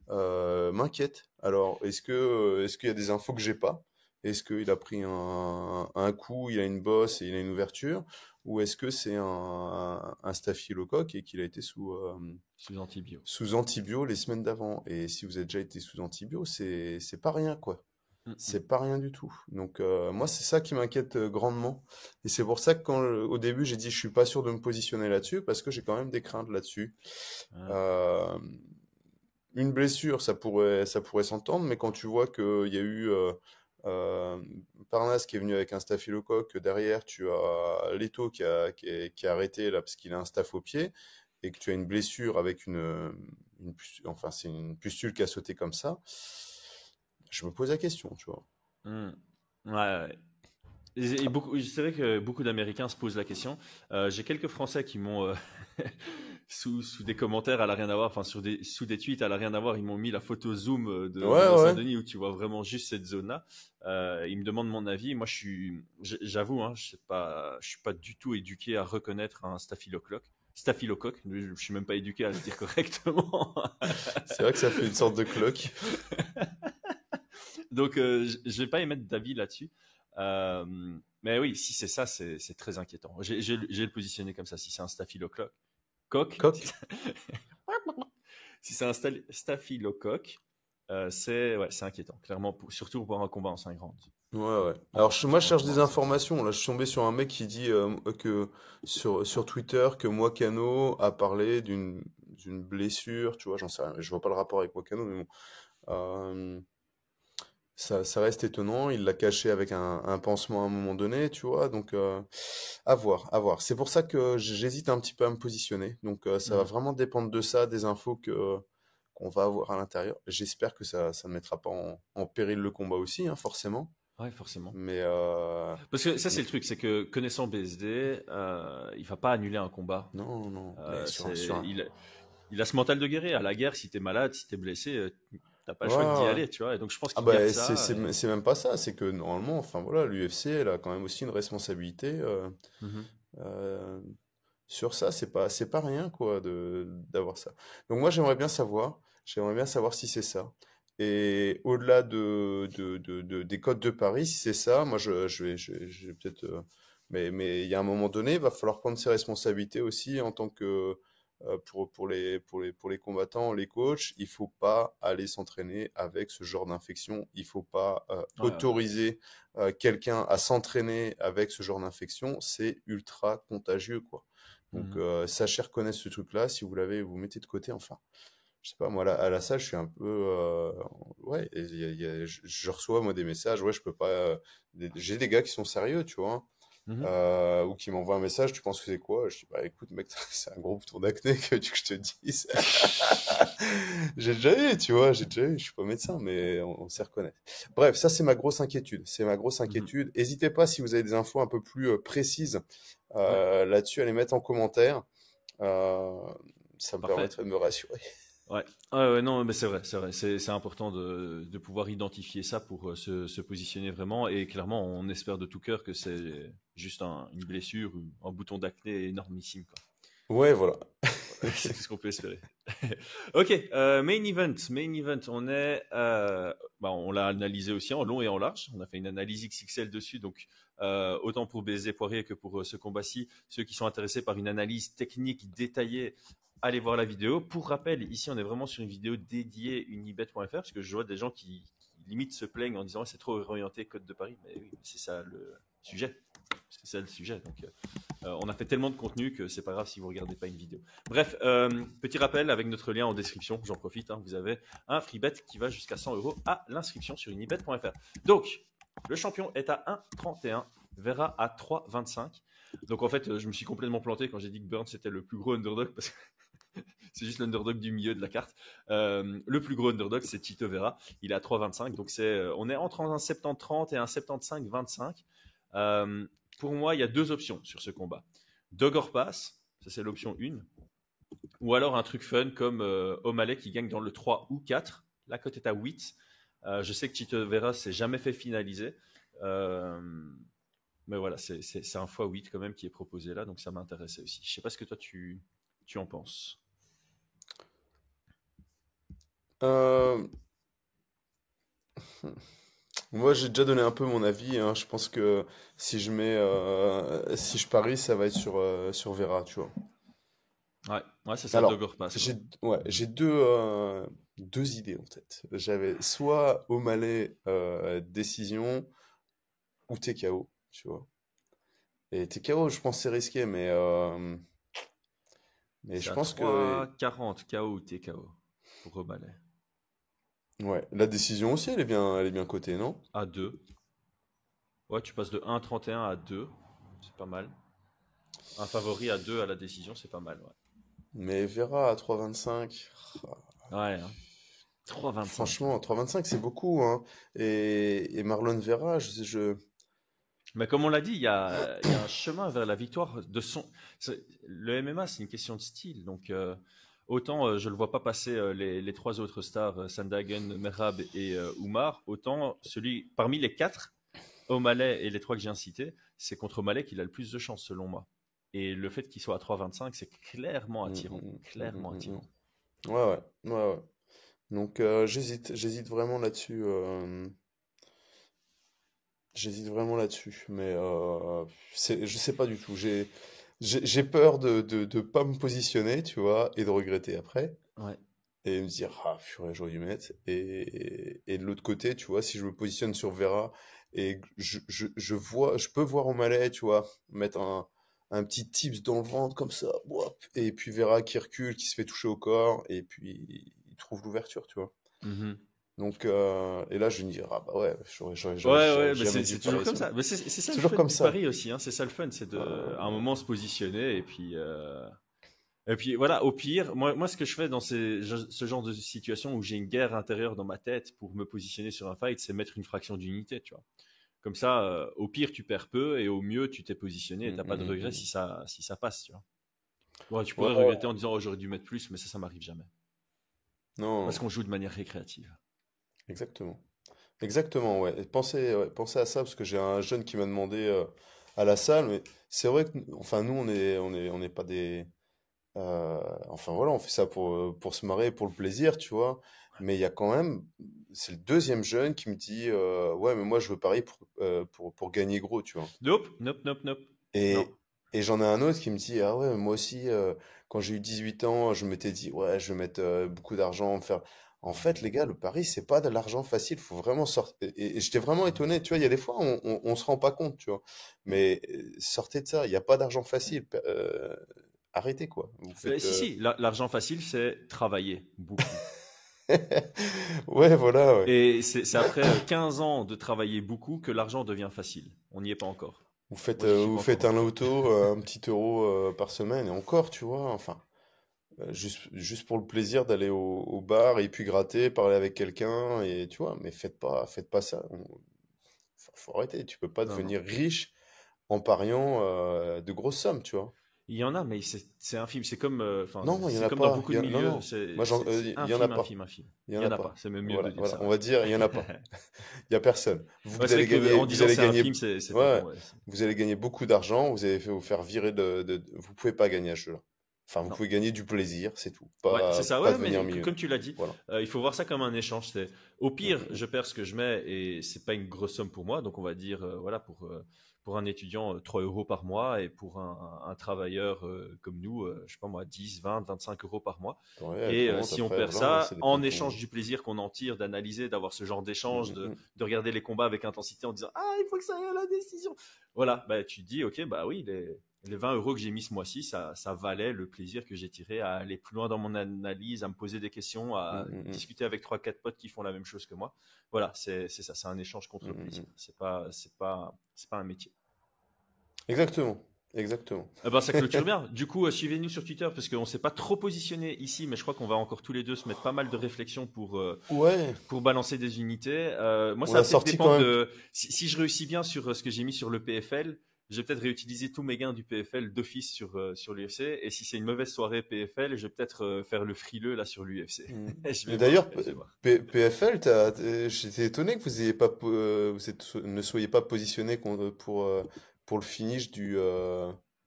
Speaker 2: m'inquiète. Alors, est-ce qu'il y a des infos que j'ai pas? Est-ce qu'il a pris un coup, il a une bosse et il a une ouverture? Ou est-ce que c'est un staphylocoque et qu'il a été
Speaker 1: Sous antibio.
Speaker 2: sous antibio les semaines d'avant? Et si vous avez déjà été sous antibio, c'est pas rien, quoi.
Speaker 1: Mhm.
Speaker 2: C'est pas rien du tout. Donc moi, c'est ça qui m'inquiète grandement. Et c'est pour ça que au début, j'ai dit je suis pas sûr de me positionner là-dessus parce que j'ai quand même des craintes là-dessus.
Speaker 1: Ah.
Speaker 2: Euh, une blessure, ça pourrait s'entendre, mais quand tu vois qu'il y a eu euh, Parnasse qui est venu avec un staphylocoque, que derrière tu as Leto qui a arrêté là parce qu'il a un staph au pied, et que tu as une blessure avec enfin c'est une pustule qui a sauté comme ça, je me pose la question, tu vois.
Speaker 1: Mhm. Ouais. C'est vrai que beaucoup d'Américains se posent la question. J'ai quelques Français qui m'ont, sous des commentaires, elle a rien à voir, enfin sous des tweets, elle a rien à voir, ils m'ont mis la photo zoom de
Speaker 2: Ouais,
Speaker 1: Mont
Speaker 2: ouais.
Speaker 1: Saint-Denis où tu vois vraiment juste cette zone-là. Ils me demandent mon avis. Moi, j'avoue, hein, je suis pas du tout éduqué à reconnaître un staphylocoque. Je suis même pas éduqué à le dire correctement.
Speaker 2: C'est vrai que ça fait une sorte de cloque.
Speaker 1: Donc, je vais pas émettre d'avis là-dessus. Euh, mais oui, si c'est ça, c'est très inquiétant. J'ai le positionné comme ça. Si c'est un staphylocoque,
Speaker 2: Coque.
Speaker 1: si c'est un staphylocoque, c'est inquiétant. Clairement, surtout pour un combat en 5 rounds.
Speaker 2: Ouais, ouais. Alors, moi, je
Speaker 1: Pour un
Speaker 2: cherche
Speaker 1: combat
Speaker 2: des
Speaker 1: en 5 rounds.
Speaker 2: informations. Là, je suis tombé sur un mec qui dit que sur Twitter que Moicano a parlé d'une blessure. Tu vois, j'en sais rien. Je vois pas le rapport avec Moicano, mais bon. Euh, ça reste étonnant. Il l'a caché avec un pansement à un moment donné, tu vois. Donc, à voir, à voir. C'est pour ça que j'hésite un petit peu à me positionner. Donc, ça va
Speaker 1: Mhm.
Speaker 2: vraiment dépendre de ça, des infos qu'on va avoir à l'intérieur. J'espère que ça ne mettra pas en péril le combat aussi, hein, forcément.
Speaker 1: Ouais, forcément.
Speaker 2: Mais,
Speaker 1: Parce que ça, c'est
Speaker 2: mais
Speaker 1: le truc, c'est que connaissant BSD, il va pas annuler un combat.
Speaker 2: non, non. Mais
Speaker 1: C'est, il a ce mental de guerrier. À la guerre, si t'es malade, si t'es blessé, t'as pas le
Speaker 2: ouais,
Speaker 1: choix que d'y
Speaker 2: ouais.
Speaker 1: aller, tu vois. Et donc, je pense
Speaker 2: Ah
Speaker 1: qu'il garde
Speaker 2: bah
Speaker 1: ça.
Speaker 2: c'est même pas ça. C'est que normalement, enfin voilà, l'UFC, elle a quand même aussi une responsabilité
Speaker 1: Mhm.
Speaker 2: euh, sur ça. C'est pas rien quoi d'avoir ça. Donc moi, j'aimerais bien savoir si c'est ça. Et au-delà des codes de Paris, si c'est ça, moi je vais peut-être. Mais il y a un moment donné, il va falloir prendre ses responsabilités aussi en tant que pour les combattants, les coachs. Il faut pas aller s'entraîner avec ce genre d'infection. Il faut pas
Speaker 1: Ouais.
Speaker 2: autoriser quelqu'un à s'entraîner avec ce genre d'infection. C'est ultra contagieux, quoi. Donc,
Speaker 1: Mhm.
Speaker 2: sachez reconnaître ce truc-là. Si vous l'avez, vous mettez de côté. Enfin, je sais pas, moi, à la salle, je suis un peu. Ouais, et je reçois, moi, des messages. Ouais, je peux pas. J'ai des gars qui sont sérieux, tu vois,
Speaker 1: Mhm.
Speaker 2: ou qui m'envoient un message. Tu penses que c'est quoi? Je dis, bah écoute, mec, c'est un gros bouton d'acné que tu que je te dise. J'ai déjà eu, tu vois, j'ai déjà eu. Je suis pas médecin, mais on sait reconnaître. Bref, ça, c'est ma grosse inquiétude. C'est ma grosse
Speaker 1: Mhm.
Speaker 2: inquiétude. N'hésitez pas, si vous avez des infos un peu plus précises
Speaker 1: Ouais,
Speaker 2: là-dessus, à les mettre en commentaire. Euh, Ça me
Speaker 1: parfait.
Speaker 2: permettrait de me rassurer.
Speaker 1: Ouais. Ouais, non, mais c'est vrai, c'est vrai. C'est important de pouvoir identifier ça pour se positionner vraiment. Et clairement, on espère de tout cœur que c'est juste une blessure ou un bouton d'acné énormissime, quoi.
Speaker 2: Ouais, voilà.
Speaker 1: C'est tout ce qu'on peut espérer. Ok, main event. Main event, on l'a analysé aussi en long et en large. On a fait une analyse XXL dessus, donc autant pour BSD Poirier que pour ce combat-ci. Ceux qui sont intéressés par une analyse technique détaillée, allez voir la vidéo. Pour rappel, ici, on est vraiment sur une vidéo dédiée unibet.fr, parce que je vois des gens qui limite se plaignent en disant c'est trop orienté Côte de Paris. Mais oui, c'est ça le sujet. C'est ça le sujet. Donc, on a fait tellement de contenu que c'est pas grave si vous regardez pas une vidéo. Bref, petit rappel avec notre lien en description, j'en profite, hein, vous avez un free bet qui va jusqu'à 100 € à l'inscription sur unibet.fr. Donc, le champion est à 1,31, Vera à 3,25. Donc en fait, je me suis complètement planté quand j'ai dit que Burns c'était le plus gros underdog parce que C'est juste l'underdog du milieu de la carte. Le plus gros underdog, c'est Tito Vera. Il est à 3,25. Donc, on est entre un 70-30 et un 75-25. Pour moi, il y a deux options sur ce combat. Dog or pass, ça c'est l'option 1. Ou alors un truc fun comme O'Malley qui gagne dans le 3 ou 4. La cote est à 8. Je sais que Tito Vera s'est jamais fait finaliser. Mais voilà, c'est un x8 quand même qui est proposé là. Donc ça m'intéressait aussi. Je sais pas ce que toi tu en penses.
Speaker 2: Moi, j'ai déjà donné un peu mon avis, hein. Je pense que si je parie, ça va être sur Vera, tu vois.
Speaker 1: Ouais, c'est ça,
Speaker 2: Alors,
Speaker 1: Dog or pass.
Speaker 2: j'ai deux idées en tête. J'avais soit O'Malley décision ou TKO, tu vois. Et TKO, je pense que c'est risqué, mais
Speaker 1: C'est
Speaker 2: je
Speaker 1: à
Speaker 2: pense que
Speaker 1: 3,40 KO ou TKO pour O'Malley.
Speaker 2: ouais, la décision aussi, elle est bien cotée, non?
Speaker 1: À 2. Ouais, tu passes de 1,31 à 2. C'est pas mal. Un favori à 2 à la décision, c'est pas mal. Ouais,
Speaker 2: Mais Vera à 3,25.
Speaker 1: ouais hein. 3,25.
Speaker 2: Franchement, 3,25 c'est beaucoup, hein. Et Marlon Vera,
Speaker 1: Mais comme on l'a dit, il y a un chemin vers la victoire de le MMA, c'est une question de style. Donc, autant je ne le vois pas passer les trois autres stars, Sandhagen, Merab et Oumar, autant parmi les quatre, O'Malley et les trois que j'ai cités, c'est contre O'Malley qu'il a le plus de chance, selon moi. Et le fait qu'il soit à 3,25, c'est clairement attirant. Clairement attirant.
Speaker 2: Ouais. Donc j'hésite vraiment là-dessus. J'hésite vraiment là-dessus, mais je sais pas du tout. J'ai peur de pas me positionner, tu vois, et de regretter après,
Speaker 1: Ouais.
Speaker 2: et me dire, ah, purée, j'aurais dû mettre. Et de l'autre côté, tu vois, si je me positionne sur Vera, et que je peux voir au malais, tu vois, mettre un petit tips dans le ventre comme ça, wouah, et puis Vera qui recule, qui se fait toucher au corps, et puis il trouve l'ouverture, tu vois.
Speaker 1: Mhm.
Speaker 2: Donc, et là, je vais me dire, ah bah ouais,
Speaker 1: Ouais, mais
Speaker 2: jamais dû
Speaker 1: c'est toujours
Speaker 2: parier
Speaker 1: comme
Speaker 2: ça.
Speaker 1: ça. Mais c'est ça
Speaker 2: C'est
Speaker 1: le
Speaker 2: toujours
Speaker 1: fun
Speaker 2: comme
Speaker 1: du
Speaker 2: ça.
Speaker 1: pari aussi, hein. C'est ça le fun, c'est à un
Speaker 2: Euh,
Speaker 1: moment se positionner et puis voilà. Au pire, moi ce que je fais dans ce genre de situation où j'ai une guerre intérieure dans ma tête pour me positionner sur un fight, c'est mettre une fraction d'unité, tu vois. Comme ça, au pire tu perds peu et au mieux tu t'es positionné et t'as pas de regret
Speaker 2: mm.
Speaker 1: si ça passe, tu vois. Ouais, tu pourrais
Speaker 2: Ouais,
Speaker 1: regretter en disant oh, j'aurais dû mettre plus, mais ça m'arrive jamais parce
Speaker 2: non,
Speaker 1: qu'on joue de manière récréative.
Speaker 2: exactement. Exactement, ouais. Et pensez à ça, parce que j'ai un jeune qui m'a demandé à la salle, mais c'est vrai que, enfin, nous, on n'est pas des, enfin voilà, on fait ça pour se marrer, pour le plaisir, tu vois. Mais il y a quand même, c'est le deuxième jeune qui me dit, ouais, mais moi, je veux parier pour gagner gros, tu vois.
Speaker 1: Nope. Non.
Speaker 2: Et, et j'en ai un autre qui me dit, ah ouais, moi aussi, quand j'ai eu 18 ans, je m'étais dit, ouais, je vais mettre beaucoup d'argent, faire. En fait, les gars, le pari, c'est pas de l'argent facile, faut vraiment sortir. Et j'étais vraiment étonné, tu vois, il y a des fois, on se rend pas compte, tu vois. Mais sortez de ça, il n'y a pas d'argent facile. Arrêtez, quoi. Vous faites.
Speaker 1: Si, l'argent facile, c'est travailler beaucoup.
Speaker 2: Ouais, voilà, ouais.
Speaker 1: Et c'est après 15 ans de travailler beaucoup que l'argent devient facile. On n'y est pas encore. Moi, j'y suis
Speaker 2: Vous
Speaker 1: pas encore
Speaker 2: faites
Speaker 1: en
Speaker 2: un
Speaker 1: tout cas.
Speaker 2: loto, un petit euro par semaine, et encore, tu vois, enfin. Juste pour le plaisir d'aller au bar et puis gratter, parler avec quelqu'un et tu vois, mais faites pas ça. Faut arrêter. Tu peux pas
Speaker 1: Non, non.
Speaker 2: devenir riche en pariant de grosses sommes, tu vois.
Speaker 1: Il y en a, mais c'est infime. C'est comme, enfin,
Speaker 2: Non, il y en
Speaker 1: c'est
Speaker 2: a
Speaker 1: comme dans
Speaker 2: pas.
Speaker 1: beaucoup de
Speaker 2: Non,
Speaker 1: milieux.
Speaker 2: non. Moi,
Speaker 1: C'est
Speaker 2: il y en a
Speaker 1: infime,
Speaker 2: pas.
Speaker 1: infime, infime.
Speaker 2: Il y
Speaker 1: Il
Speaker 2: en
Speaker 1: y
Speaker 2: a
Speaker 1: en a pas.
Speaker 2: pas.
Speaker 1: C'est même mieux de
Speaker 2: Voilà,
Speaker 1: dire
Speaker 2: voilà.
Speaker 1: ça.
Speaker 2: On
Speaker 1: Ouais.
Speaker 2: va dire, il y en a pas. Il y a personne.
Speaker 1: Ouais, c'est vrai qu'en
Speaker 2: Vous
Speaker 1: disant
Speaker 2: allez
Speaker 1: c'est
Speaker 2: gagner,
Speaker 1: infime, c'est pas
Speaker 2: ouais,
Speaker 1: bon. Ouais.
Speaker 2: vous allez gagner beaucoup d'argent. Vous allez vous faire virer vous pouvez pas gagner à ce jeu-là. Enfin, vous
Speaker 1: Non.
Speaker 2: pouvez gagner du plaisir, c'est tout.
Speaker 1: Ouais, c'est ça,
Speaker 2: Pas
Speaker 1: ouais,
Speaker 2: devenir
Speaker 1: mais
Speaker 2: millionnaire.
Speaker 1: comme tu l'as dit,
Speaker 2: Voilà.
Speaker 1: il faut voir ça comme un échange. Au
Speaker 2: Mm,
Speaker 1: pire, je perds ce que je mets et c'est pas une grosse somme pour moi, donc on va dire, voilà, pour un étudiant, 3 euros par mois et pour un travailleur comme nous, je sais pas moi, 10, 20, 25 euros par mois.
Speaker 2: ouais,
Speaker 1: Et
Speaker 2: compte
Speaker 1: si on
Speaker 2: après,
Speaker 1: perd
Speaker 2: voilà, hein, ça
Speaker 1: ça,
Speaker 2: dépend
Speaker 1: en
Speaker 2: de
Speaker 1: échange
Speaker 2: ton.
Speaker 1: du plaisir qu'on en tire, d'analyser, d'avoir ce genre
Speaker 2: Mm,
Speaker 1: d'échange,
Speaker 2: mm, mm.
Speaker 1: de regarder les combats avec intensité en disant, ah, il faut que ça aille à la décision. Voilà, bah, tu te dis, ok, bah oui, les 20 euros que j'ai mis ce mois-ci, ça valait le plaisir que j'ai tiré à aller plus loin dans mon analyse, à me poser des questions,
Speaker 2: Mm,
Speaker 1: à
Speaker 2: mm, mm.
Speaker 1: discuter avec 3, 4 potes qui font la même chose que moi. Voilà, c'est ça, c'est un échange contre
Speaker 2: Mm,
Speaker 1: le
Speaker 2: mm,
Speaker 1: plaisir.
Speaker 2: mm.
Speaker 1: C'est pas un métier.
Speaker 2: Exactement. Exactement.
Speaker 1: Eh ben, ça clôture bien. Du coup, suivez-nous sur Twitter parce qu'on ne s'est pas trop positionné ici, mais je crois qu'on va encore tous les deux se mettre pas mal de réflexions
Speaker 2: Ouais,
Speaker 1: pour balancer des unités. Moi,
Speaker 2: on
Speaker 1: ça va
Speaker 2: a
Speaker 1: peut-être
Speaker 2: sorti quand
Speaker 1: dépendre
Speaker 2: même.
Speaker 1: de si je réussis bien sur ce que j'ai mis sur le PFL. Je vais peut-être réutiliser tous mes gains du PFL d'office sur l'UFC. Et si c'est une mauvaise soirée PFL, je vais peut-être faire le frileux là sur l'UFC.
Speaker 2: Mm.
Speaker 1: Je vais
Speaker 2: Et
Speaker 1: voir.
Speaker 2: d'ailleurs,
Speaker 1: Je vais voir.
Speaker 2: PFL, j'étais étonné que vous ayez pas, ne soyez pas positionné pour le finish
Speaker 1: Du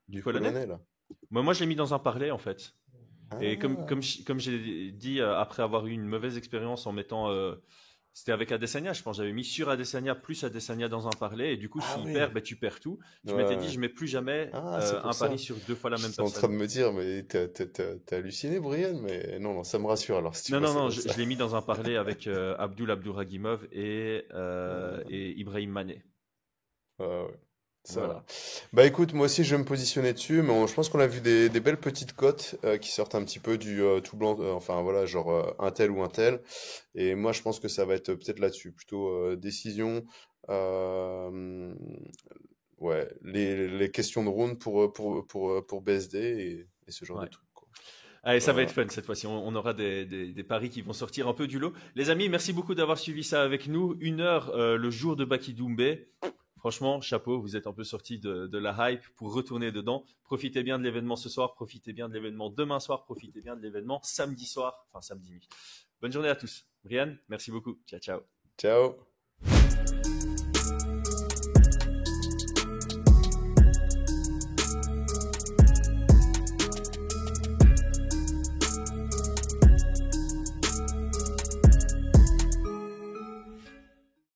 Speaker 2: du
Speaker 1: Polonais?
Speaker 2: Polonais là.
Speaker 1: Moi, je l'ai mis dans un parlay en fait. Et
Speaker 2: Ah,
Speaker 1: comme j'ai dit après avoir eu une mauvaise expérience en mettant, c'était avec Adesanya, je pense, j'avais mis sur Adesanya plus Adesanya dans un parlay, et du coup,
Speaker 2: ah
Speaker 1: s'il
Speaker 2: oui.
Speaker 1: perd, ben, tu perds tout. Je
Speaker 2: Ouais,
Speaker 1: m'étais dit,
Speaker 2: ouais.
Speaker 1: je mets plus jamais
Speaker 2: Ah, c'est pour
Speaker 1: un pari
Speaker 2: ça.
Speaker 1: sur deux fois la même
Speaker 2: J'étais en train
Speaker 1: personne.
Speaker 2: de me dire, mais t'as halluciné, Brian? Mais non, non, ça me rassure alors si tu
Speaker 1: Non,
Speaker 2: vois
Speaker 1: non,
Speaker 2: ça
Speaker 1: non,
Speaker 2: comme ça.
Speaker 1: je l'ai mis dans un parlay avec Abduragimov
Speaker 2: Euh,
Speaker 1: et Ibrahim Mané.
Speaker 2: ouais, ouais, ça va.
Speaker 1: Voilà.
Speaker 2: Bah écoute, moi aussi je vais me positionner dessus, mais je pense qu'on a vu des belles petites cotes qui sortent un petit peu du tout blanc, enfin voilà, genre un tel ou un tel. Et moi je pense que ça va être peut-être là-dessus, plutôt décision, euh, ouais, les questions de round pour BSD et ce genre de
Speaker 1: Ouais.
Speaker 2: trucs, quoi.
Speaker 1: Allez, ça va être
Speaker 2: Voilà.
Speaker 1: fun cette fois-ci. On aura des paris qui vont sortir un peu du lot. Les amis, merci beaucoup d'avoir suivi ça avec nous. 1 heure le jour de Baki Doumbé. Franchement, chapeau, vous êtes un peu sortis de la hype pour retourner dedans. Profitez bien de l'événement ce soir, profitez bien de l'événement demain soir, profitez bien de l'événement samedi soir, enfin samedi nuit. Bonne journée à tous. Brian, merci beaucoup. Ciao, ciao.
Speaker 2: Ciao.